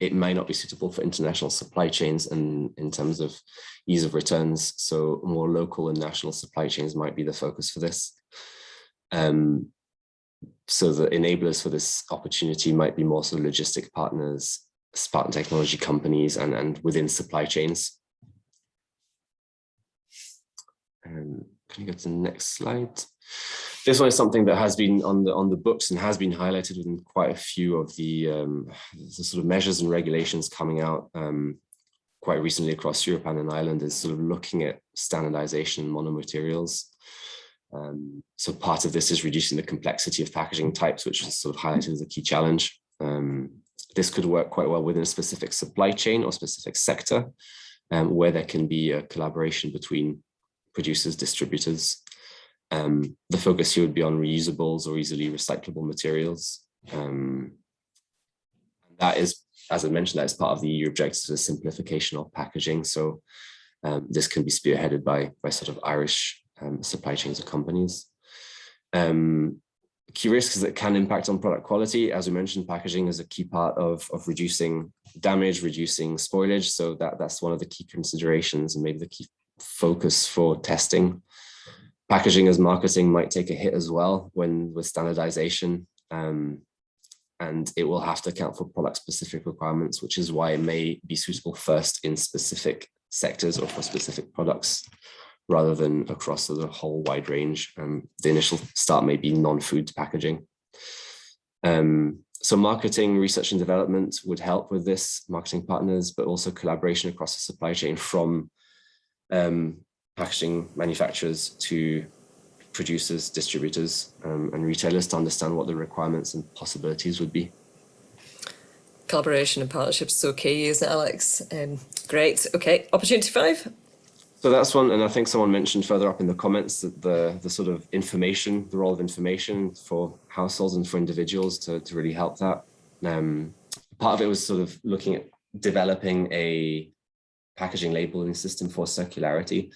it may not be suitable for international supply chains and in terms of ease of returns. So more local and national supply chains might be the focus for this. So the enablers for this opportunity might be more sort of logistic partners, Spartan technology companies, and within supply chains. Can you go to the next slide? This one is something that has been on the books and has been highlighted within quite a few of the sort of measures and regulations coming out quite recently across Europe and in Ireland, is sort of looking at standardization and monomaterials. So part of this is reducing the complexity of packaging types, which is sort of highlighted as a key challenge. This could work quite well within a specific supply chain or specific sector, where there can be a collaboration between producers, distributors. The focus here would be on reusables or easily recyclable materials. That is, as I mentioned, that is part of the EU objectives of simplification of packaging. So this can be spearheaded by sort of Irish supply chains or companies. Key risks that can impact on product quality. As we mentioned, packaging is a key part of reducing damage, reducing spoilage. So that's one of the key considerations and maybe the key focus for testing. Packaging as marketing might take a hit as well with standardization, and it will have to account for product specific requirements, which is why it may be suitable first in specific sectors or for specific products rather than across the whole wide range. The initial start may be non-food packaging. So marketing, research and development would help with this, marketing partners, but also collaboration across the supply chain from packaging manufacturers to producers, distributors, and retailers to understand what the requirements and possibilities would be. Collaboration and partnerships is so key, isn't it, Alex? Great. Okay, opportunity 5. So that's one, and I think someone mentioned further up in the comments that the sort of information, the role of information for households and for individuals to really help that. Part of it was sort of looking at developing a packaging labeling system for circularity.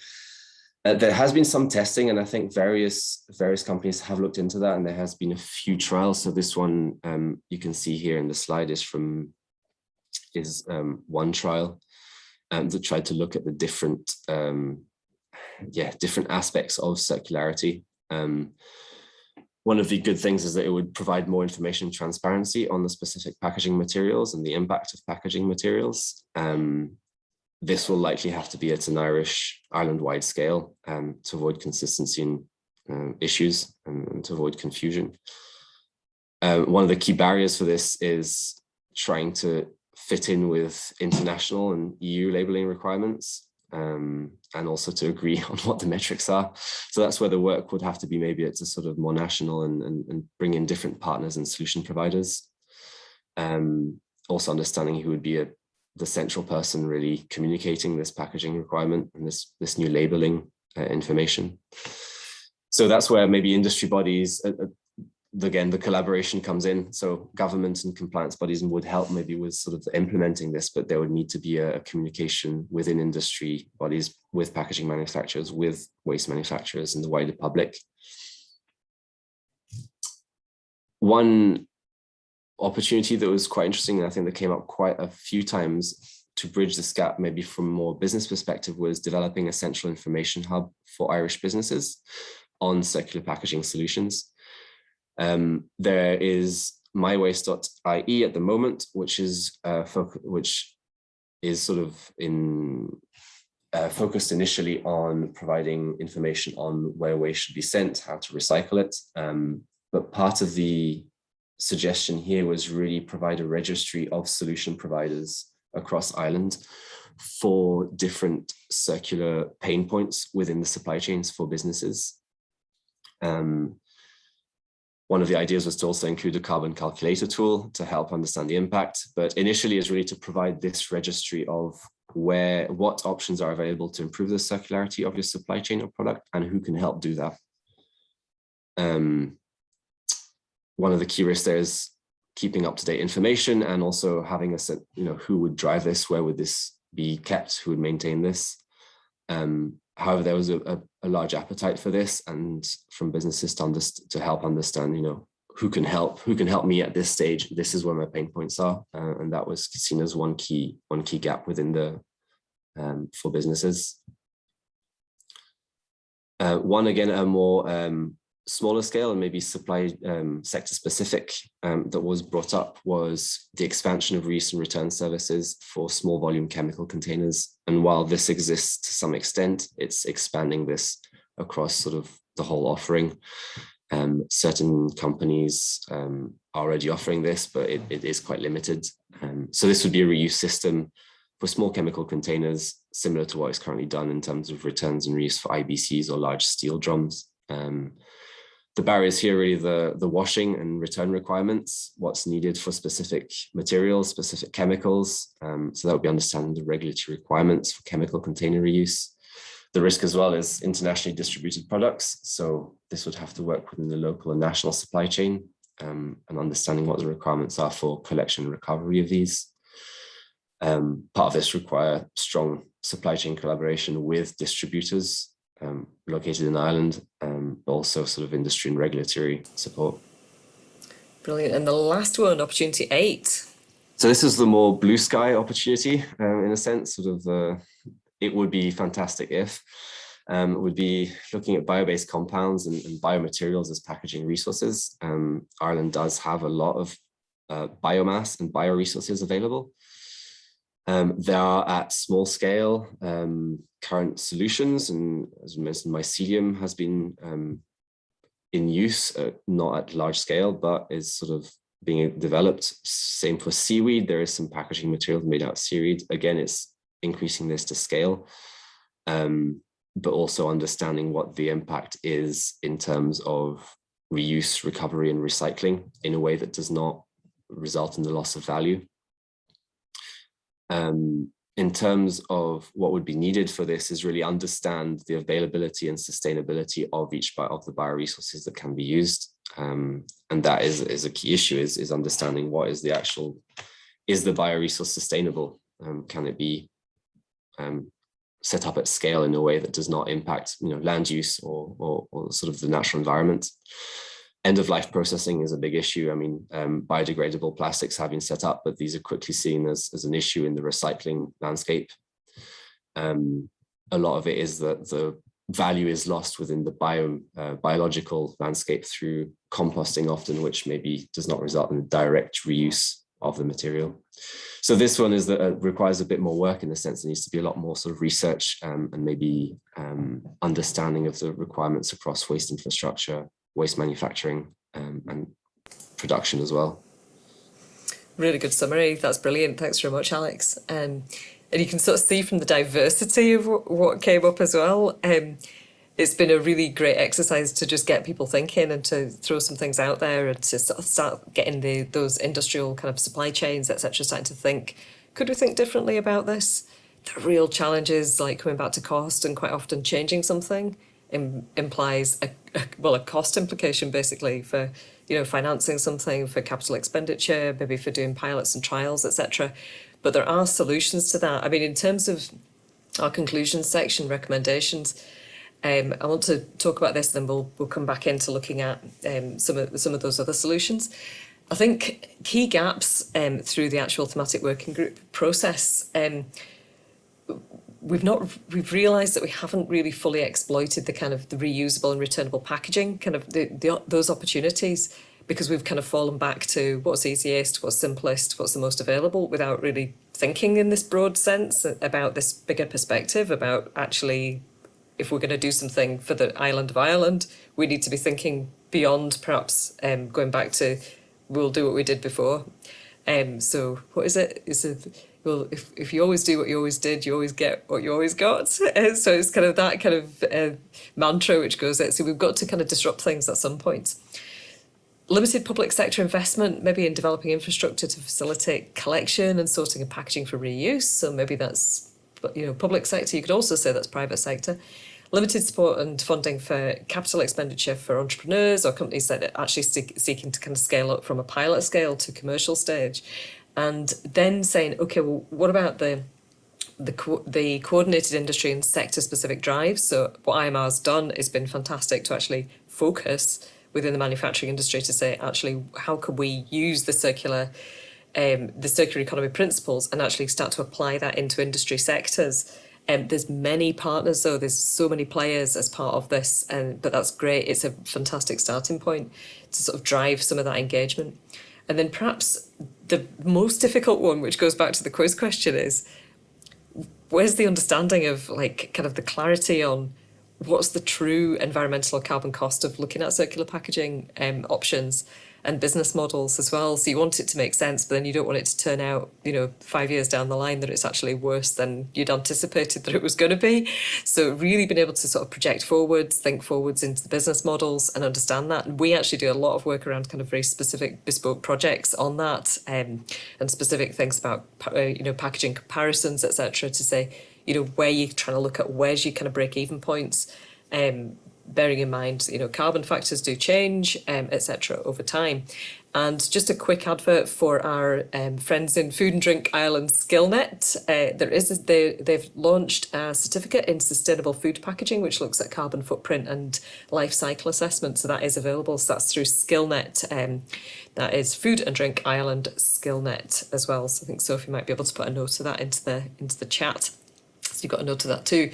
There has been some testing, and I think various companies have looked into that, and there has been a few trials. So this one you can see here in the slide is one trial that tried to look at the different aspects of circularity. One of the good things is that it would provide more information and transparency on the specific packaging materials and the impact of packaging materials. This will likely have to be at an Ireland-wide scale to avoid consistency in issues and to avoid confusion. One of the key barriers for this is trying to fit in with international and EU labeling requirements, and also to agree on what the metrics are. So that's where the work would have to be maybe it's a sort of more national and bring in different partners and solution providers. Also understanding who would be the central person really communicating this packaging requirement and this new labeling information. So that's where maybe industry bodies, again, the collaboration comes in. So government and compliance bodies would help maybe with sort of implementing this, but there would need to be a communication within industry bodies, with packaging manufacturers, with waste manufacturers and the wider public. One opportunity that was quite interesting, and I think that came up quite a few times to bridge this gap, maybe from a more business perspective, was developing a central information hub for Irish businesses on circular packaging solutions. There is mywaste.ie at the moment, which is sort of focused initially on providing information on where waste should be sent, how to recycle it. But part of the suggestion here was really provide a registry of solution providers across Ireland for different circular pain points within the supply chains for businesses. One of the ideas was to also include a carbon calculator tool to help understand the impact, but initially is really to provide this registry of what options are available to improve the circularity of your supply chain or product and who can help do that. One of the key risks there is keeping up-to-date information and also having who would drive this, where would this be kept, who would maintain this. However, there was a large appetite for this and from businesses to help understand, who can help me at this stage. This is where my pain points are, and that was seen as one key gap within the for businesses. One, again, a more smaller scale and maybe supply sector specific that was brought up was the expansion of reuse and return services for small volume chemical containers. And while this exists to some extent, it's expanding this across sort of the whole offering. Certain companies are already offering this, but it is quite limited. So this would be a reuse system for small chemical containers, similar to what is currently done in terms of returns and reuse for IBCs or large steel drums. The barriers here are really the washing and return requirements, what's needed for specific materials, specific chemicals. So that would be understanding the regulatory requirements for chemical container reuse. The risk as well is internationally distributed products. So this would have to work within the local and national supply chain and understanding what the requirements are for collection and recovery of these. Part of this require strong supply chain collaboration with distributors located in Ireland, but also sort of industry and regulatory support. Brilliant. And the last one, opportunity 8. So this is the more blue sky opportunity in a sense, sort of it would be fantastic if it would be looking at bio-based compounds and biomaterials as packaging resources. Ireland does have a lot of biomass and bioresources available. There are at small scale current solutions, and as I mentioned, mycelium has been in use, not at large scale, but is sort of being developed. Same for seaweed. There is some packaging material made out of seaweed. Again, it's increasing this to scale, but also understanding what the impact is in terms of reuse, recovery, and recycling in a way that does not result in the loss of value. In terms of what would be needed for this is really understand the availability and sustainability of each of the bioresources that can be used. And that is a key issue, is understanding what is the actual, is the bioresource sustainable? Can it be set up at scale in a way that does not impact, land use or sort of the natural environment? End-of-life processing is a big issue. I mean, biodegradable plastics have been set up, but these are quickly seen as an issue in the recycling landscape. A lot of it is that the value is lost within the biological landscape through composting often, which maybe does not result in a direct reuse of the material. So this one is that requires a bit more work in the sense there needs to be a lot more sort of research and maybe understanding of the requirements across waste infrastructure, waste manufacturing, and production as well. Really good summary. That's brilliant. Thanks very much, Alex. And you can sort of see from the diversity of what came up as well. It's been a really great exercise to just get people thinking and to throw some things out there and to sort of start getting those industrial kind of supply chains, etc., starting to think, could we think differently about this? The real challenges, like coming back to cost, and quite often changing something implies a cost implication basically for financing something, for capital expenditure, maybe for doing pilots and trials, etc. But there are solutions to that. I mean, in terms of our conclusions section, recommendations, I want to talk about this, then we'll come back into looking at some of those other solutions. I think key gaps through the actual thematic working group process. We've realised that we haven't really fully exploited the kind of the reusable and returnable packaging, kind of those opportunities, because we've kind of fallen back to what's easiest, what's simplest, what's the most available, without really thinking in this broad sense about this bigger perspective about actually, if we're going to do something for the island of Ireland, we need to be thinking beyond perhaps going back to we'll do what we did before. So what is it? Well, if you always do what you always did, you always get what you always got. So it's kind of that kind of mantra which goes there. So we've got to kind of disrupt things at some point. Limited public sector investment, maybe in developing infrastructure to facilitate collection and sorting and packaging for reuse. So maybe that's public sector. You could also say that's private sector. Limited support and funding for capital expenditure for entrepreneurs or companies that are actually seeking to kind of scale up from a pilot scale to commercial stage. And then saying, okay, well, what about the coordinated industry and sector-specific drives? So what IMR's done has been fantastic to actually focus within the manufacturing industry to say, actually, how can we use the circular economy principles and actually start to apply that into industry sectors. There's many partners, though. There's so many players as part of this, but that's great. It's a fantastic starting point to sort of drive some of that engagement. And then perhaps the most difficult one, which goes back to the quiz question, is where's the understanding of like kind of the clarity on what's the true environmental carbon cost of looking at circular packaging options and business models as well. So you want it to make sense, but then you don't want it to turn out, 5 years down the line that it's actually worse than you'd anticipated that it was going to be. So really being able to sort of project forwards, think forwards into the business models and understand that. And we actually do a lot of work around kind of very specific bespoke projects on that, and specific things about, packaging comparisons, etc., to say, where you're trying to look at where's your kind of break-even points, bearing in mind, carbon factors do change, etc. over time. And just a quick advert for our friends in Food and Drink Ireland Skillnet. They've launched a certificate in sustainable food packaging, which looks at carbon footprint and life cycle assessment. So that is available. So that's through Skillnet. That is Food and Drink Ireland Skillnet as well. So I think Sophie might be able to put a note of that into the chat. So you've got a note of that too.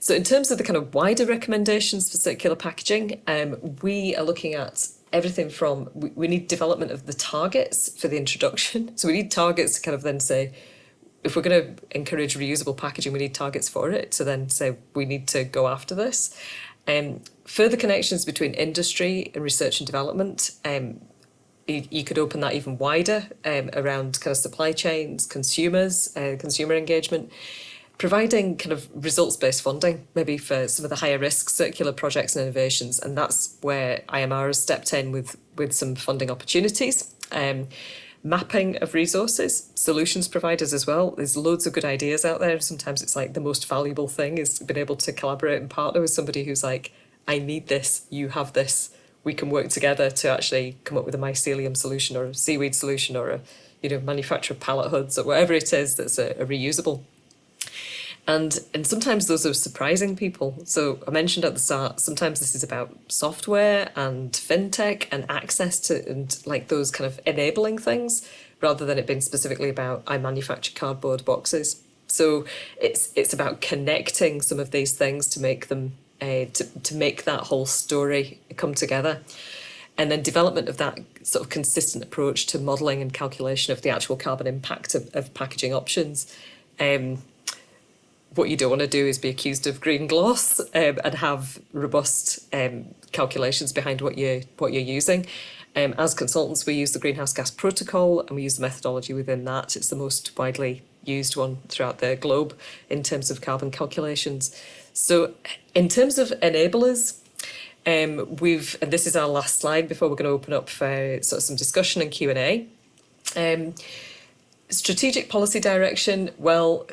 So in terms of the kind of wider recommendations for circular packaging, we are looking at everything from, we need development of the targets for the introduction. So we need targets to kind of then say, if we're going to encourage reusable packaging, we need targets for it. So then say, we need to go after this. Further connections between industry and research and development. You could open that even wider around kind of supply chains, consumers, consumer engagement. Providing kind of results-based funding, maybe for some of the higher risk circular projects and innovations. And that's where IMR has stepped in with some funding opportunities. Mapping of resources, solutions providers as well. There's loads of good ideas out there. Sometimes it's like the most valuable thing is being able to collaborate and partner with somebody who's like, I need this, you have this. We can work together to actually come up with a mycelium solution or a seaweed solution or a manufacture pallet hoods or whatever it is that's a reusable. And sometimes those are surprising people. So I mentioned at the start, sometimes this is about software and fintech and access to and like those kind of enabling things, rather than it being specifically about I manufacture cardboard boxes. So it's about connecting some of these things to make them to make that whole story come together. And then development of that sort of consistent approach to modelling and calculation of the actual carbon impact of packaging options. What you don't want to do is be accused of green gloss and have robust calculations behind what you're using. As consultants, we use the Greenhouse Gas Protocol and we use the methodology within that. It's the most widely used one throughout the globe in terms of carbon calculations. So in terms of enablers, and this is our last slide before we're going to open up for sort of some discussion and Q&A. Strategic policy direction, well,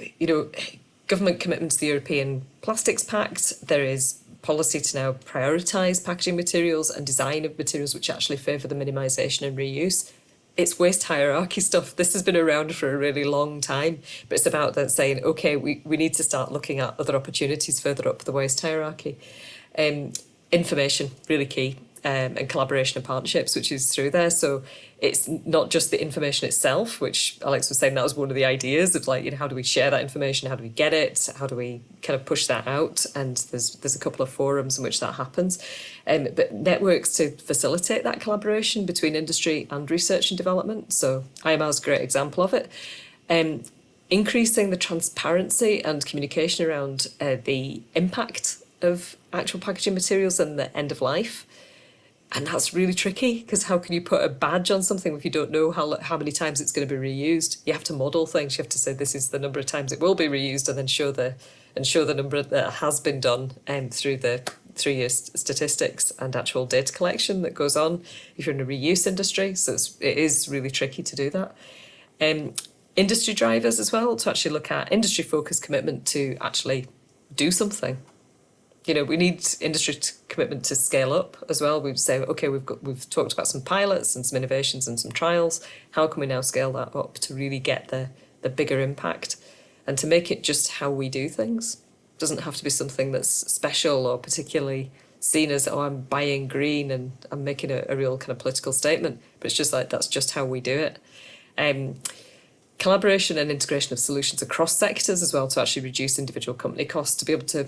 government commitment to the European Plastics Pact. There is policy to now prioritise packaging materials and design of materials which actually favour the minimisation and reuse. It's waste hierarchy stuff. This has been around for a really long time, but it's about that saying, okay, we need to start looking at other opportunities further up the waste hierarchy. Information, really key. And collaboration and partnerships, which is through there. So it's not just the information itself, which Alex was saying that was one of the ideas of like, how do we share that information? How do we get it? How do we kind of push that out? And there's a couple of forums in which that happens. But networks to facilitate that collaboration between industry and research and development. So IMR is a great example of it. Increasing the transparency and communication around the impact of actual packaging materials and the end of life. And that's really tricky because how can you put a badge on something if you don't know how many times it's going to be reused? You have to model things. You have to say this is the number of times it will be reused, and then show the number that has been done through the 3-year statistics and actual data collection that goes on if you're in a reuse industry. So it is really tricky to do that. Industry drivers as well, to actually look at industry focused commitment to actually do something. We need industry commitment to scale up as well. We'd say, okay, we've talked about some pilots and some innovations and some trials. How can we now scale that up to really get the bigger impact and to make it just how we do things? It doesn't have to be something that's special or particularly seen as, oh, I'm buying green and I'm making a real kind of political statement, but it's just like, that's just how we do it. Collaboration and integration of solutions across sectors as well to actually reduce individual company costs, to be able to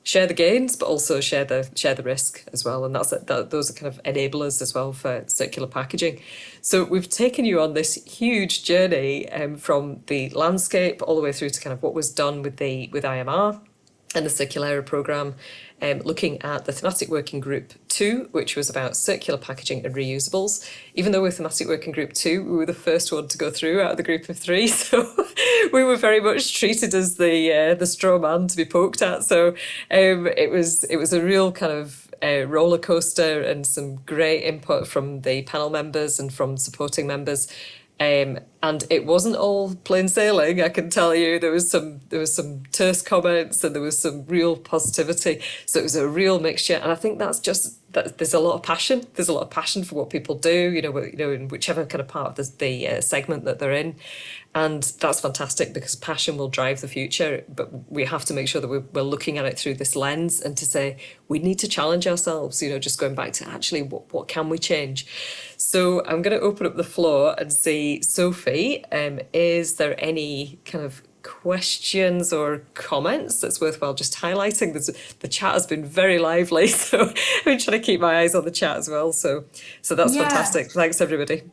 share the gains, but also share the risk as well. And those are kind of enablers as well for circular packaging. So we've taken you on this huge journey from the landscape all the way through to kind of what was done with IMR and the CIRCULÉIRE programme, looking at the Thematic Working Group 2, which was about circular packaging and reusables. Even though we're Thematic Working Group 2, we were the first one to go through out of the group of 3, so we were very much treated as the straw man to be poked at. So it was a real kind of roller coaster, and some great input from the panel members and from supporting members. And it wasn't all plain sailing, I can tell you. There was some terse comments, and there was some real positivity. So it was a real mixture, and I think that's just that. There's a lot of passion. There's a lot of passion for what people do. In whichever kind of part of the segment that they're in, and that's fantastic, because passion will drive the future. But we have to make sure that we're looking at it through this lens, and to say we need to challenge ourselves. Just going back to actually what can we change. So I'm going to open up the floor and see, Sophie, is there any kind of questions or comments that's worthwhile just highlighting? The chat has been very lively, so I've been trying to keep my eyes on the chat as well. So that's fantastic. Thanks, everybody.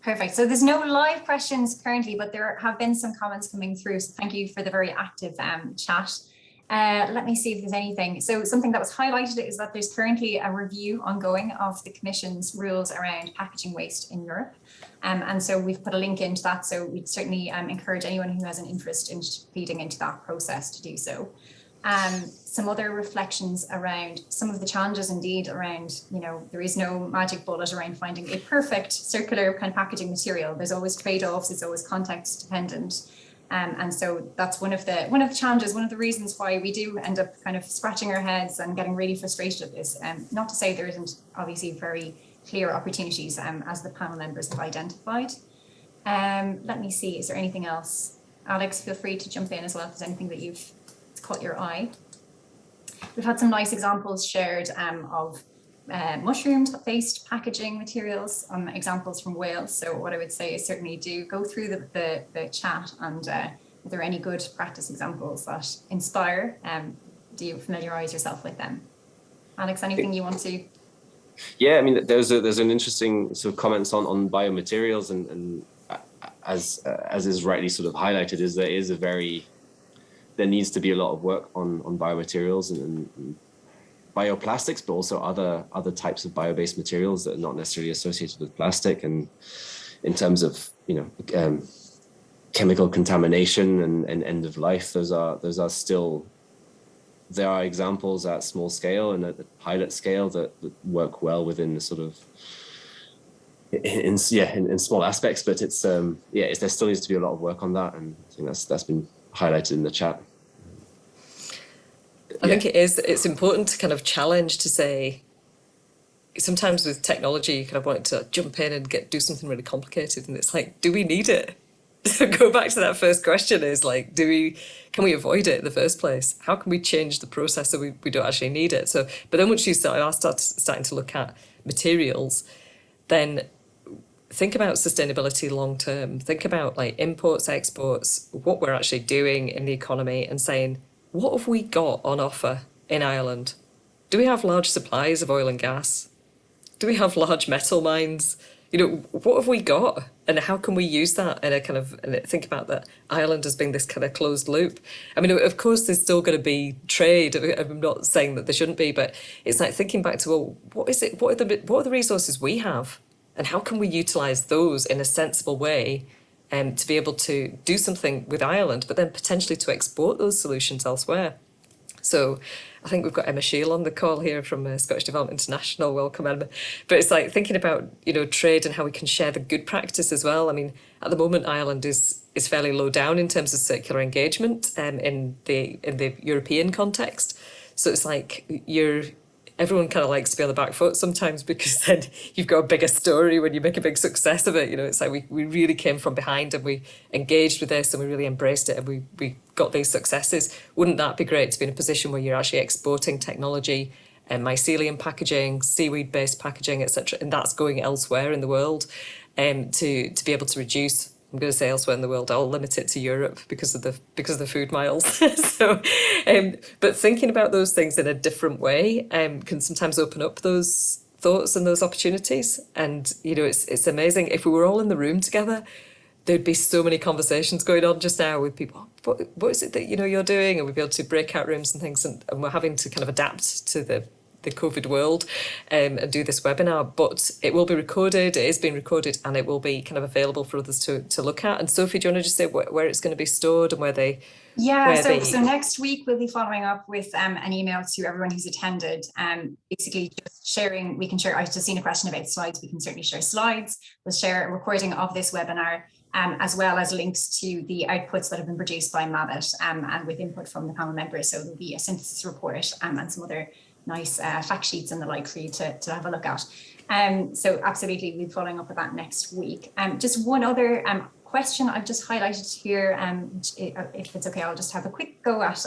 Perfect. So there's no live questions currently, but there have been some comments coming through. So thank you for the very active chat. Let me see if there's anything. So something that was highlighted is that there's currently a review ongoing of the Commission's rules around packaging waste in Europe. And so we've put a link into that. So we'd certainly encourage anyone who has an interest in feeding into that process to do so. Some other reflections around some of the challenges indeed around, there is no magic bullet around finding a perfect circular kind of packaging material. There's always trade-offs, it's always context dependent. And so that's one of the challenges, one of the reasons why we do end up kind of scratching our heads and getting really frustrated at this. Not to say there isn't obviously very clear opportunities as the panel members have identified. Let me see, is there anything else? Alex, feel free to jump in as well if there's anything that you've caught your eye. We've had some nice examples shared of mushroom-based packaging materials, examples from Wales. So what I would say is certainly do go through the chat, and if there are any good practice examples that inspire, do you familiarise yourself with them? Alex, anything you want to? Yeah, I mean, there's an interesting sort of comments on biomaterials, and as is rightly sort of highlighted, there needs to be a lot of work on biomaterials and bioplastics, but also other types of bio-based materials that are not necessarily associated with plastic. And in terms of chemical contamination and end of life, there are examples at small scale and at the pilot scale that work well within the sort of in small aspects, but there still needs to be a lot of work on that, and I think that's been highlighted in the chat. I think it's important to kind of challenge, to say, sometimes with technology you kind of want it to jump in and do something really complicated, and it's like, do we need it? Go back to that first question, is like, can we avoid it in the first place? How can we change the process so we don't actually need it? So, but then once you starting to look at materials, then think about sustainability long term. Think about like imports, exports, what we're actually doing in the economy, and saying, what have we got on offer in Ireland? Do we have large supplies of oil and gas? Do we have large metal mines? What have we got, and how can we use that in a kind of, and think about that Ireland as being this kind of closed loop. I mean, of course, there's still going to be trade. I'm not saying that there shouldn't be, but it's like thinking back to, well, what is it? What are the resources we have, and how can we utilise those in a sensible way, to be able to do something with Ireland, but then potentially to export those solutions elsewhere. So I think we've got Emma Shield on the call here from Scottish Development International. Welcome, Emma. But it's like thinking about, trade and how we can share the good practice as well. I mean, at the moment, Ireland is fairly low down in terms of circular engagement in the European context. So it's like everyone kind of likes to be on the back foot sometimes, because then you've got a bigger story when you make a big success of it. It's like we really came from behind and we engaged with this and we really embraced it and we got these successes. Wouldn't that be great to be in a position where you're actually exporting technology mycelium packaging, seaweed-based packaging, etc., and that's going elsewhere in the world, to be able to reduce. I'm going to say elsewhere in the world. I'll limit it to Europe because of the food miles. So, but thinking about those things in a different way can sometimes open up those thoughts and those opportunities. And it's amazing if we were all in the room together. There'd be so many conversations going on just now with people. What is it that you're doing? And we'd be able to breakout rooms and things, and we're having to kind of adapt to the COVID world and do this webinar, but it will be recorded, it is being recorded, and it will be kind of available for others to look at. And Sophie, do you want to just say where it's going to be stored and where they... Yeah, so next week we'll be following up with an email to everyone who's attended, basically just sharing, we can share, I've just seen a question about slides, we can certainly share slides, we'll share a recording of this webinar, as well as links to the outputs that have been produced by Mabbett, and with input from the panel members. So there'll be a synthesis report and some other nice fact sheets and the like for you to have a look at. So absolutely, we'll be following up with that next week. Just one other question I've just highlighted here, if it's okay, I'll just have a quick go at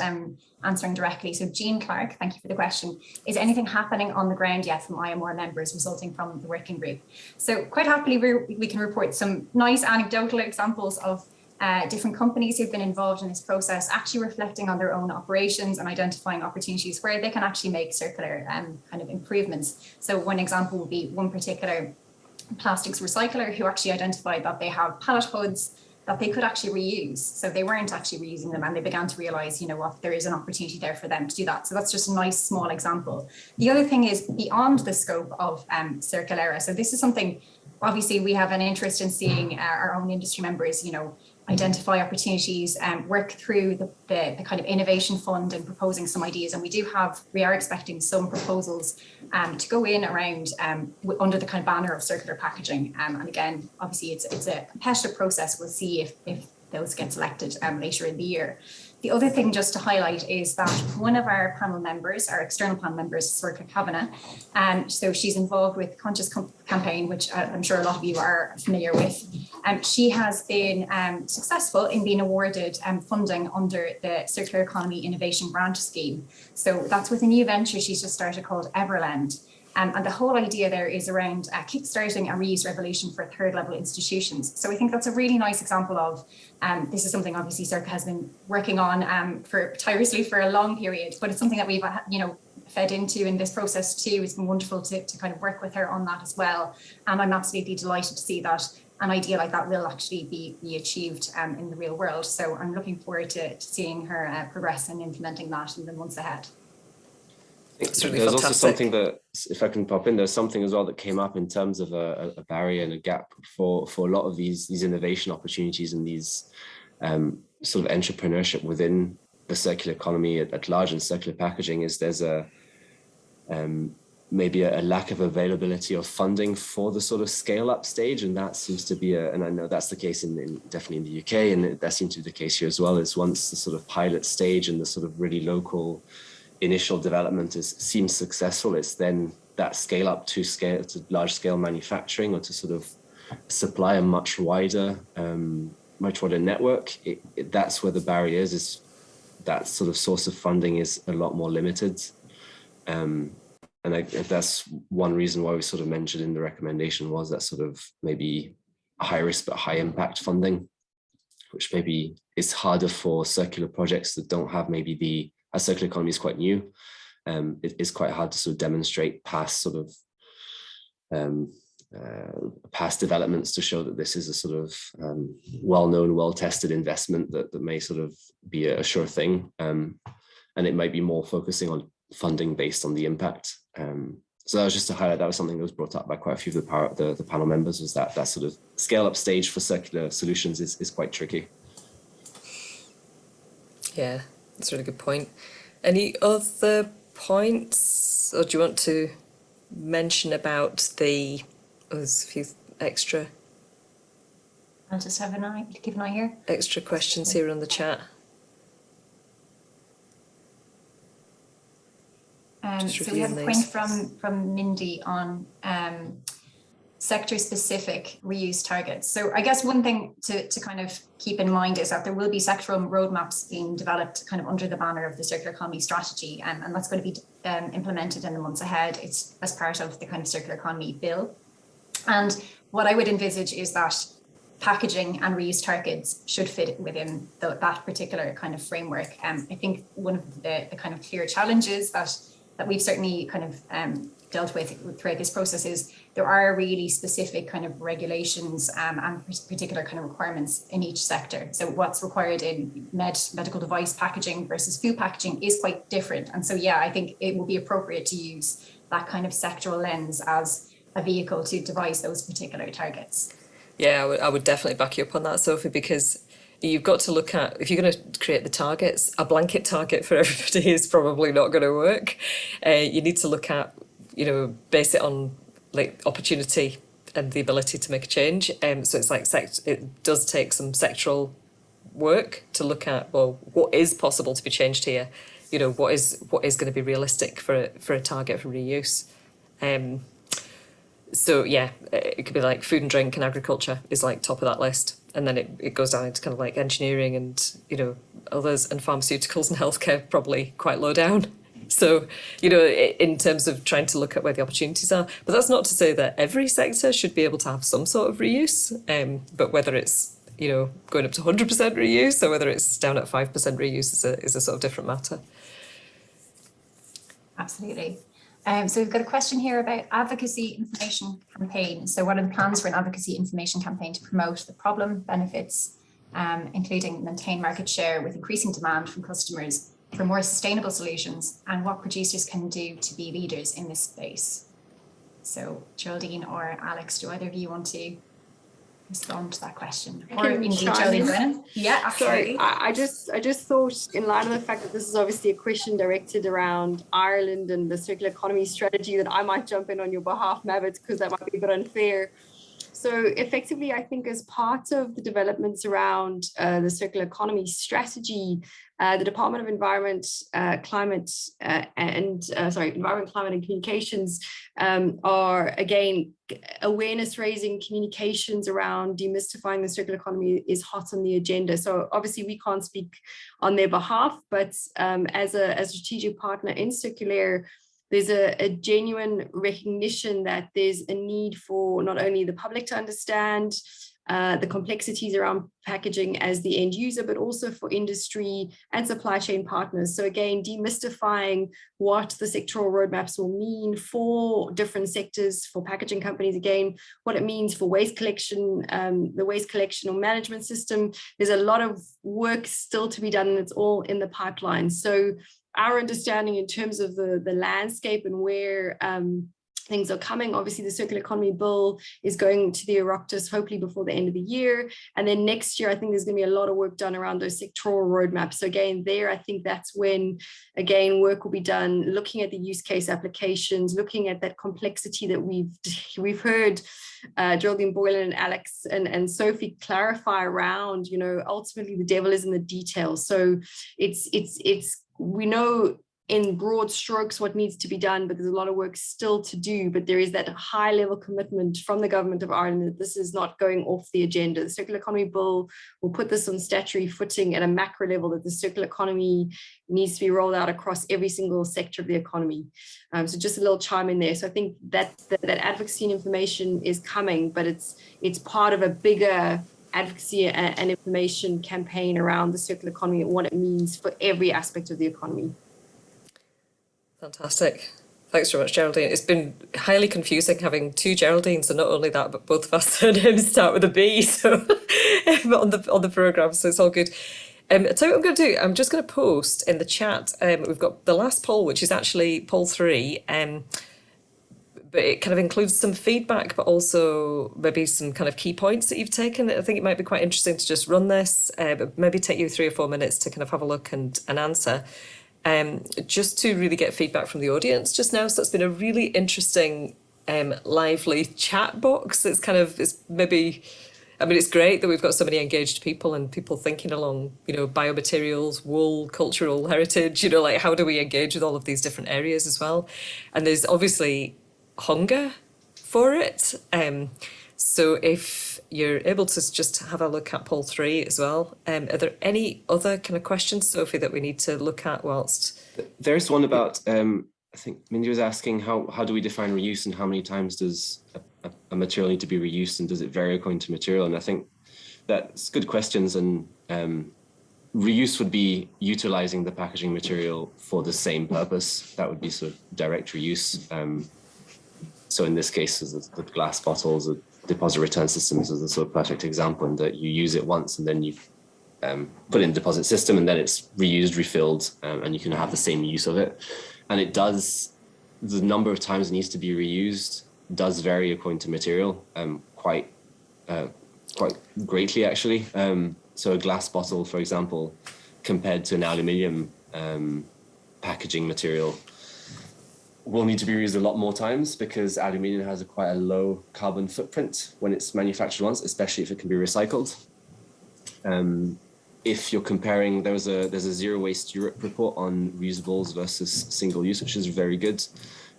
answering directly. So Jean Clark, thank you for the question. Is anything happening on the ground yet from IMR members resulting from the working group? So quite happily, we can report some nice anecdotal examples of different companies who've been involved in this process, actually reflecting on their own operations and identifying opportunities where they can actually make circular kind of improvements. So one example would be one particular plastics recycler who actually identified that they have pallet hoods that they could actually reuse. So they weren't actually reusing them, and they began to realize, what, there is an opportunity there for them to do that. So that's just a nice small example. The other thing is beyond the scope of CIRCULÉIRE. So this is something, obviously we have an interest in seeing our own industry members, identify opportunities and work through the kind of innovation fund and proposing some ideas. And we are expecting some proposals to go in around under the kind of banner of circular packaging. And again, obviously it's a competitive process. We'll see if those get selected later in the year. The other thing just to highlight is that one of our panel members, our external panel members, Sorka Kavanagh, so she's involved with Conscious Campaign, which I'm sure a lot of you are familiar with. She has been successful in being awarded funding under the Circular Economy Innovation Grant Scheme. So that's with a new venture she's just started called Everland. And the whole idea there is around kickstarting a reuse revolution for third level institutions. So I think that's a really nice example of, this is something obviously Circa has been working on tirelessly for a long period, but it's something that we've fed into in this process too. It's been wonderful to kind of work with her on that as well. And I'm absolutely delighted to see that an idea like that will actually be achieved in the real world. So I'm looking forward to seeing her progress and implementing that in the months ahead. It's really there's fantastic. also something that, if I can pop in, there's something as well that came up in terms of a barrier and a gap for a lot of these innovation opportunities and these sort of entrepreneurship within the circular economy at large and circular packaging is there's maybe a lack of availability of funding for the sort of scale up stage, and that seems to be and I know that's the case definitely in the UK, and that seems to be the case here as well, is once the sort of pilot stage and the sort of really local initial development seems successful, it's then that scale up to large scale manufacturing or to sort of supply a much wider network. That's where the barrier is that sort of source of funding is a lot more limited. And that's one reason why we sort of mentioned in the recommendation was that sort of maybe high risk but high impact funding, which maybe is harder for circular projects that don't have maybe our circular economy is quite new. It is quite hard to sort of demonstrate past sort of past developments to show that this is a sort of well-known, well-tested investment that may sort of be a sure thing. And it might be more focusing on funding based on the impact. So that was just to highlight, that was something that was brought up by quite a few of the panel members, was that sort of scale-up stage for circular solutions is quite tricky. Yeah, that's a really good point. Any other points, or do you want to mention about there's a few extra? I'll just have keep an eye here. Extra questions here on the chat. So we have a point from Mindy on sector-specific reuse targets. So I guess one thing to kind of keep in mind is that there will be sectoral roadmaps being developed kind of under the banner of the circular economy strategy, and that's going to be implemented in the months ahead. It's as part of the kind of circular economy bill. And what I would envisage is that packaging and reuse targets should fit within that particular kind of framework. I think one of the kind of clear challenges that we've certainly kind of dealt with throughout this process is there are really specific kind of regulations and particular kind of requirements in each sector. So what's required in medical device packaging versus food packaging is quite different. And so, yeah, I think it will be appropriate to use that kind of sectoral lens as a vehicle to devise those particular targets. Yeah, I would definitely back you up on that, Sophie, because you've got to look at, if you're going to create the targets, a blanket target for everybody is probably not going to work. You need to look at, base it on like opportunity and the ability to make a change. So it's like it does take some sectoral work to look at, well, what is possible to be changed here? What is going to be realistic for a target for reuse? So yeah, it could be like food and drink and agriculture is like top of that list. And then it goes down into kind of like engineering and, others, and pharmaceuticals and healthcare probably quite low down. So, in terms of trying to look at where the opportunities are, but that's not to say that every sector should be able to have some sort of reuse, but whether it's, going up to 100% reuse or whether it's down at 5% reuse is a sort of different matter. Absolutely. So we've got a question here about advocacy information campaign. So what are the plans for an advocacy information campaign to promote the problem, benefits, including maintain market share with increasing demand from customers for more sustainable solutions, and what producers can do to be leaders in this space? So Geraldine or Alex, do either of you want to respond to that question? Or indeed Geraldine Brennan? Yeah, absolutely. Sorry, I just thought, in light of the fact that this is obviously a question directed around Ireland and the circular economy strategy, that I might jump in on your behalf, Mabbett, because that might be a bit unfair. So effectively, I think as part of the developments around the circular economy strategy, the Department of Environment, Climate and Communications are, again, awareness raising communications around demystifying the circular economy is hot on the agenda. So obviously we can't speak on their behalf, but as a strategic partner in CIRCULÉIRE, there's a genuine recognition that there's a need for not only the public to understand the complexities around packaging as the end user, but also for industry and supply chain partners. So again, demystifying what the sectoral roadmaps will mean for different sectors, for packaging companies, again, what it means for waste collection, the waste collection or management system. There's a lot of work still to be done, and it's all in the pipeline. So our understanding in terms of the landscape and where things are coming, obviously the circular economy bill is going to the Oireachtas hopefully before the end of the year. And then next year, I think there's going to be a lot of work done around those sectoral roadmaps. So again, there, I think that's when, again, work will be done, looking at the use case applications, looking at that complexity that we've heard Geraldine Boylan and Alex and Sophie clarify around, ultimately the devil is in the details. So we know in broad strokes what needs to be done, but there's a lot of work still to do. But there is that high level commitment from the government of Ireland that this is not going off the agenda. The circular economy bill will put this on statutory footing at a macro level, that the circular economy needs to be rolled out across every single sector of the economy. So just a little chime in there. So I think that advocacy and information is coming, but it's part of a bigger advocacy and information campaign around the circular economy and what it means for every aspect of the economy. Fantastic. Thanks very much, Geraldine. It's been highly confusing having two Geraldines, and not only that, but both of our surnames start with a B, so on the programme, so it's all good. I'll tell you what I'm going to do. I'm just going to post in the chat. We've got the last poll, which is actually poll 3, but it kind of includes some feedback, but also maybe some kind of key points that you've taken. I think it might be quite interesting to just run this, but maybe take you 3 or 4 minutes to kind of have a look and answer. Just to really get feedback from the audience just now. So it's been a really interesting, lively chat box. It's maybe, it's great that we've got so many engaged people and people thinking along, biomaterials, wool, cultural heritage, like how do we engage with all of these different areas as well? And there's obviously hunger for it. So if you're able to just have a look at poll 3 as well, are there any other kind of questions, Sophie, that we need to look at whilst? There's one about, I think Mindy was asking, how do we define reuse and how many times does a material need to be reused, and does it vary according to material? And I think that's good questions. And reuse would be utilizing the packaging material for the same purpose. That would be sort of direct reuse. So in this case, the glass bottles, the deposit return systems is a sort of perfect example, in that you use it once and then you put it in the deposit system, and then it's reused, refilled, and you can have the same use of it. And it does, the number of times it needs to be reused does vary according to material, quite greatly actually. So a glass bottle, for example, compared to an aluminium packaging material, will need to be reused a lot more times, because aluminium has quite a low carbon footprint when it's manufactured once, especially if it can be recycled. If you're comparing, there's a Zero Waste Europe report on reusables versus single use, which is very good,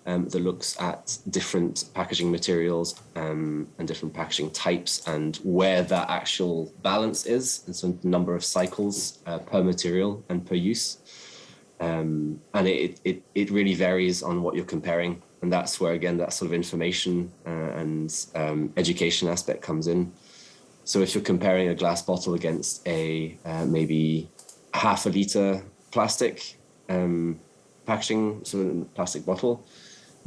that looks at different packaging materials and different packaging types and where that actual balance is, and so the number of cycles per material and per use. And it really varies on what you're comparing. And that's where, again, that sort of information and education aspect comes in. So if you're comparing a glass bottle against a maybe half a litre plastic packaging, so a plastic bottle,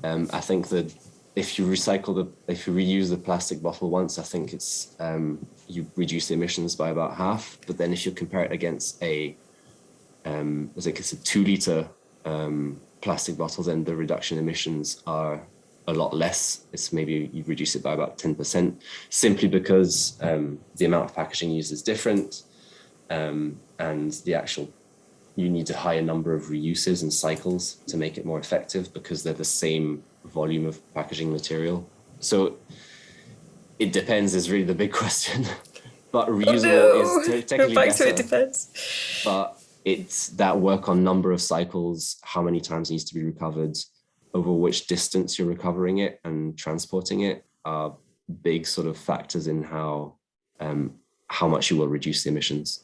I think that if you reuse the plastic bottle once, I think it's you reduce the emissions by about half. But then if you compare it against I think it's a 2 litre plastic bottle, then the reduction emissions are a lot less. It's maybe you reduce it by about 10%, simply because the amount of packaging used is different, and you need a higher number of reuses and cycles to make it more effective, because they're the same volume of packaging material. So it depends is really the big question. But reusable is technically better. It depends. But it's that work on number of cycles, how many times it needs to be recovered, over which distance you're recovering it and transporting it, are big sort of factors in how much you will reduce the emissions.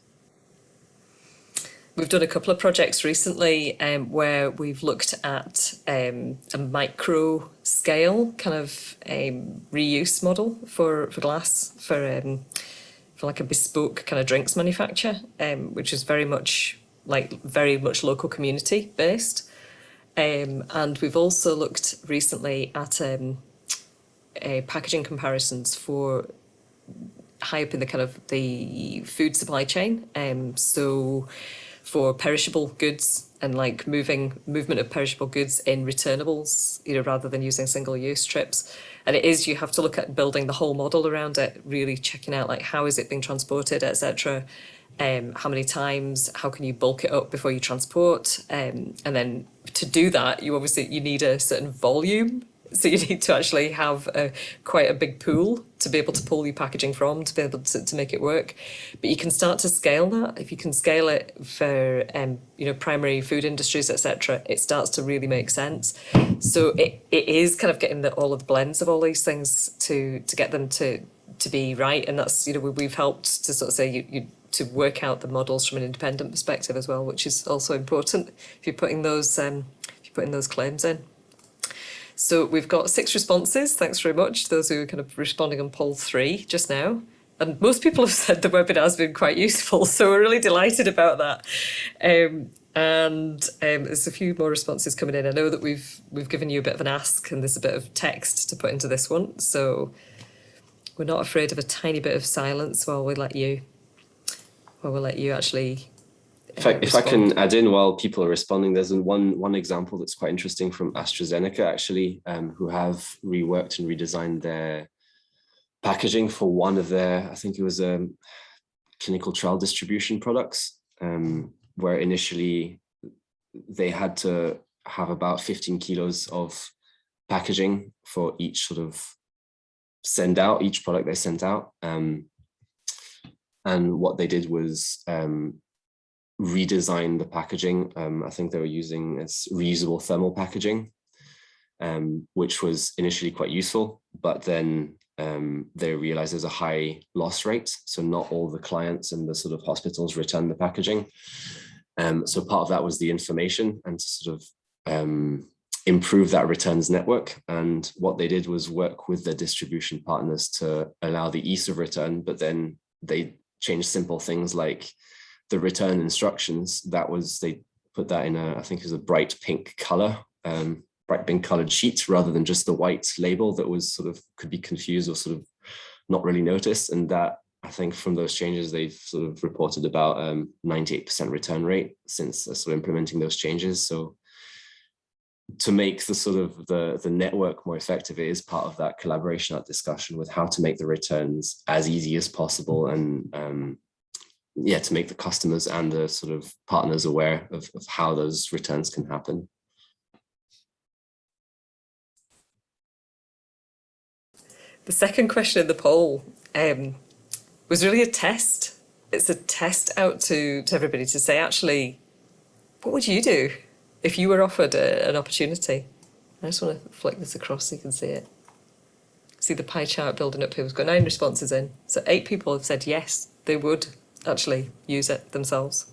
We've done a couple of projects recently where we've looked at a micro scale kind of reuse model for glass for like a bespoke kind of drinks manufacturer, which is very much local community based. And we've also looked recently at packaging comparisons for high up in the kind of the food supply chain. So for perishable goods and like movement of perishable goods in returnables, rather than using single-use strips. And you have to look at building the whole model around it, really checking out like how is it being transported, etc. How many times, how can you bulk it up before you transport? And then to do that, you need a certain volume. So you need to actually have quite a big pool to be able to pull your packaging from, to be able to make it work. But you can start to scale that. If you can scale it for primary food industries, etc., it starts to really make sense. So it is kind of getting all of the blends of all these things to get them to be right. And that's, we've helped to sort of say to work out the models from an independent perspective as well, which is also important if you're putting those claims in. So we've got 6 responses. Thanks very much, those who are kind of responding on poll 3 just now. And most people have said the webinar has been quite useful, so we're really delighted about that. And there's a few more responses coming in. I know that we've given you a bit of an ask, and there's a bit of text to put into this one. So we're not afraid of a tiny bit of silence while we let you actually. If I can add in while people are responding, there's one example that's quite interesting from AstraZeneca, actually, who have reworked and redesigned their packaging for one of their, I think it was clinical trial distribution products, where initially they had to have about 15 kilos of packaging for each sort of each product they sent out. And what they did was redesign the packaging. I think they were using reusable thermal packaging, which was initially quite useful, but then they realized there's a high loss rate. So not all the clients and the sort of hospitals return the packaging. So part of that was the information and to sort of improve that returns network. And what they did was work with their distribution partners to allow the ease of return, but then they changed simple things like the return instructions. They put that in I think it was a bright pink color, bright pink colored sheet rather than just the white label that was sort of could be confused or sort of not really noticed. And that, I think from those changes, they've sort of reported about 98% return rate since sort of implementing those changes. So to make the sort of the network more effective, it is part of that collaboration, that discussion with how to make the returns as easy as possible, and to make the customers and the sort of partners aware of how those returns can happen. The second question in the poll was really a test. It's a test out to everybody to say, actually, what would you do if you were offered an opportunity? I just want to flick this across so you can see it. See the pie chart building up here. We've got 9 responses in. So 8 people have said yes, they would actually use it themselves.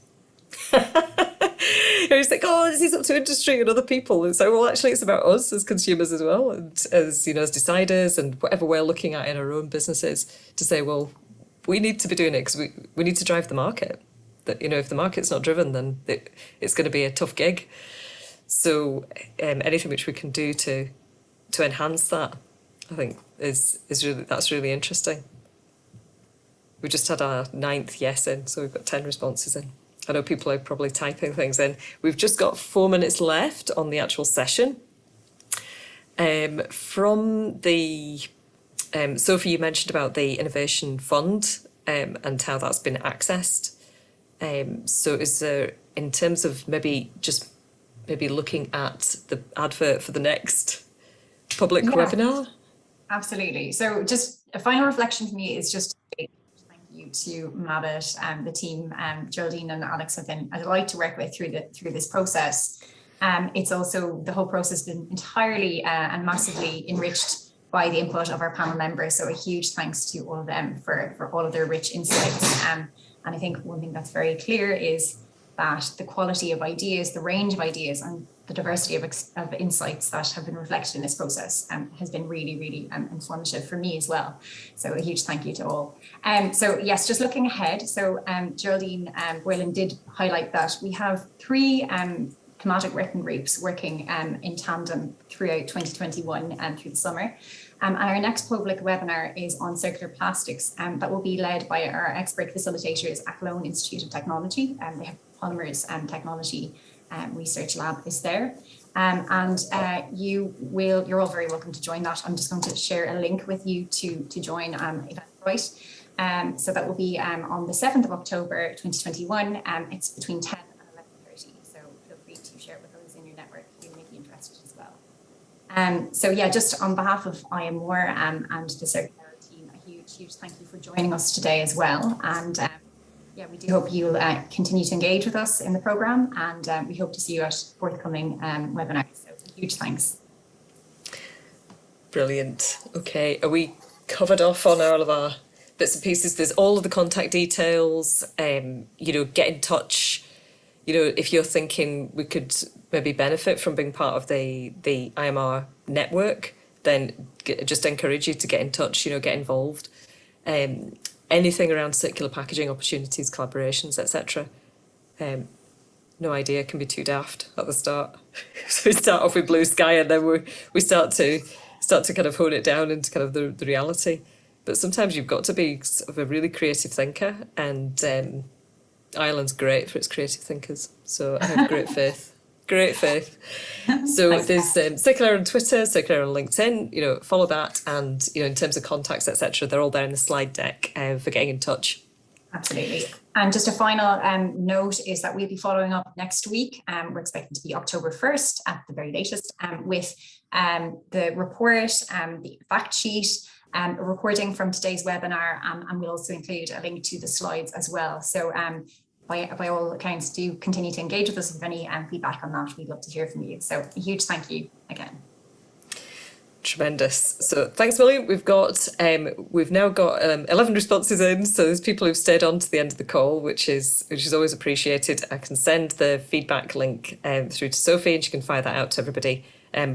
You just think, oh, this is up to industry and other people. And so, well, actually, it's about us as consumers as well, and as, you know, as deciders and whatever we're looking at in our own businesses, to say, well, we need to be doing it because we need to drive the market. That, you know, if the market's not driven, then it's going to be a tough gig. So anything which we can do to enhance that, I think that's really interesting. We just had our 9th yes in, so we've got 10 responses in. I know people are probably typing things in. We've just got 4 minutes left on the actual session. From the Sophie, you mentioned about the Innovation Fund and how that's been accessed. So is there, in terms of maybe looking at the advert for the next public webinar? Absolutely. So just a final reflection for me is just thank you to Mabbett and the team. Geraldine and Alex have been a delight to work with through this process. It's also, the whole process has been entirely and massively enriched by the input of our panel members. So a huge thanks to all of them for all of their rich insights. And I think one thing that's very clear is that the quality of ideas, the range of ideas, and the diversity of insights that have been reflected in this process has been really, really informative for me as well. So a huge thank you to all. So yes, just looking ahead. So Geraldine Boylan did highlight that we have 3 thematic working groups working in tandem throughout 2021 and through the summer. And our next public webinar is on circular plastics, that will be led by our expert facilitators at Cologne Institute of Technology. They have polymers and technology research lab is there. You're all very welcome to join that. I'm just going to share a link with you to join Eventbrite. So that will be on the 7th of October 2021. It's between 10 and 11:30. So feel free to share it with those in your network who may be interested as well. So yeah, just on behalf of IAMOR and the Circular team, a huge thank you for joining us today as well. And yeah, we do hope you'll continue to engage with us in the programme, and we hope to see you at forthcoming webinars. So huge thanks. Brilliant. Okay, are we covered off on all of our bits and pieces? There's all of the contact details. You know, get in touch. You know, if you're thinking we could maybe benefit from being part of the IMR network, then just encourage you to get in touch, you know, get involved. Anything around circular packaging opportunities, collaborations, etc. No idea can be too daft at the start. So we start off with blue sky, and then we start to kind of hone it down into kind of the reality. But sometimes you've got to be sort of a really creative thinker, and Ireland's great for its creative thinkers. So I have great faith. Great faith. So there's CIRCULÉIRE on Twitter, CIRCULÉIRE on LinkedIn, you know, follow that. And, you know, in terms of contacts, etc., they're all there in the slide deck for getting in touch. Absolutely. And just a final note is that we'll be following up next week. We're expecting to be October 1st at the very latest with the report, the fact sheet, a recording from today's webinar, and we'll also include a link to the slides as well. So by all accounts, do continue to engage with us with any feedback on that. We'd love to hear from you. So a huge thank you again. Tremendous. So thanks, William. We've now got 11 responses in. So there's people who've stayed on to the end of the call, which is always appreciated. I can send the feedback link through to Sophie, and she can fire that out to everybody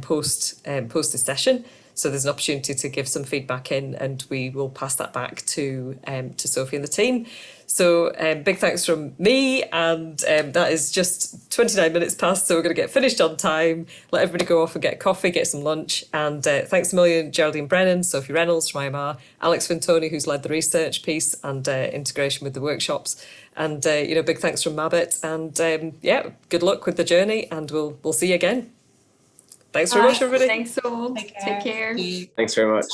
post this session. So there's an opportunity to give some feedback in, and we will pass that back to Sophie and the team. So big thanks from me, and that is just 29 minutes past, so we're going to get finished on time, let everybody go off and get coffee, get some lunch, and thanks a million Geraldine Brennan, Sophie Reynolds from IMR, Alex Vintoni, who's led the research piece and integration with the workshops, and big thanks from Mabbett, and yeah, good luck with the journey, and we'll see you again. Thanks very much, everybody. Thanks all. Take Take care. Thanks very much.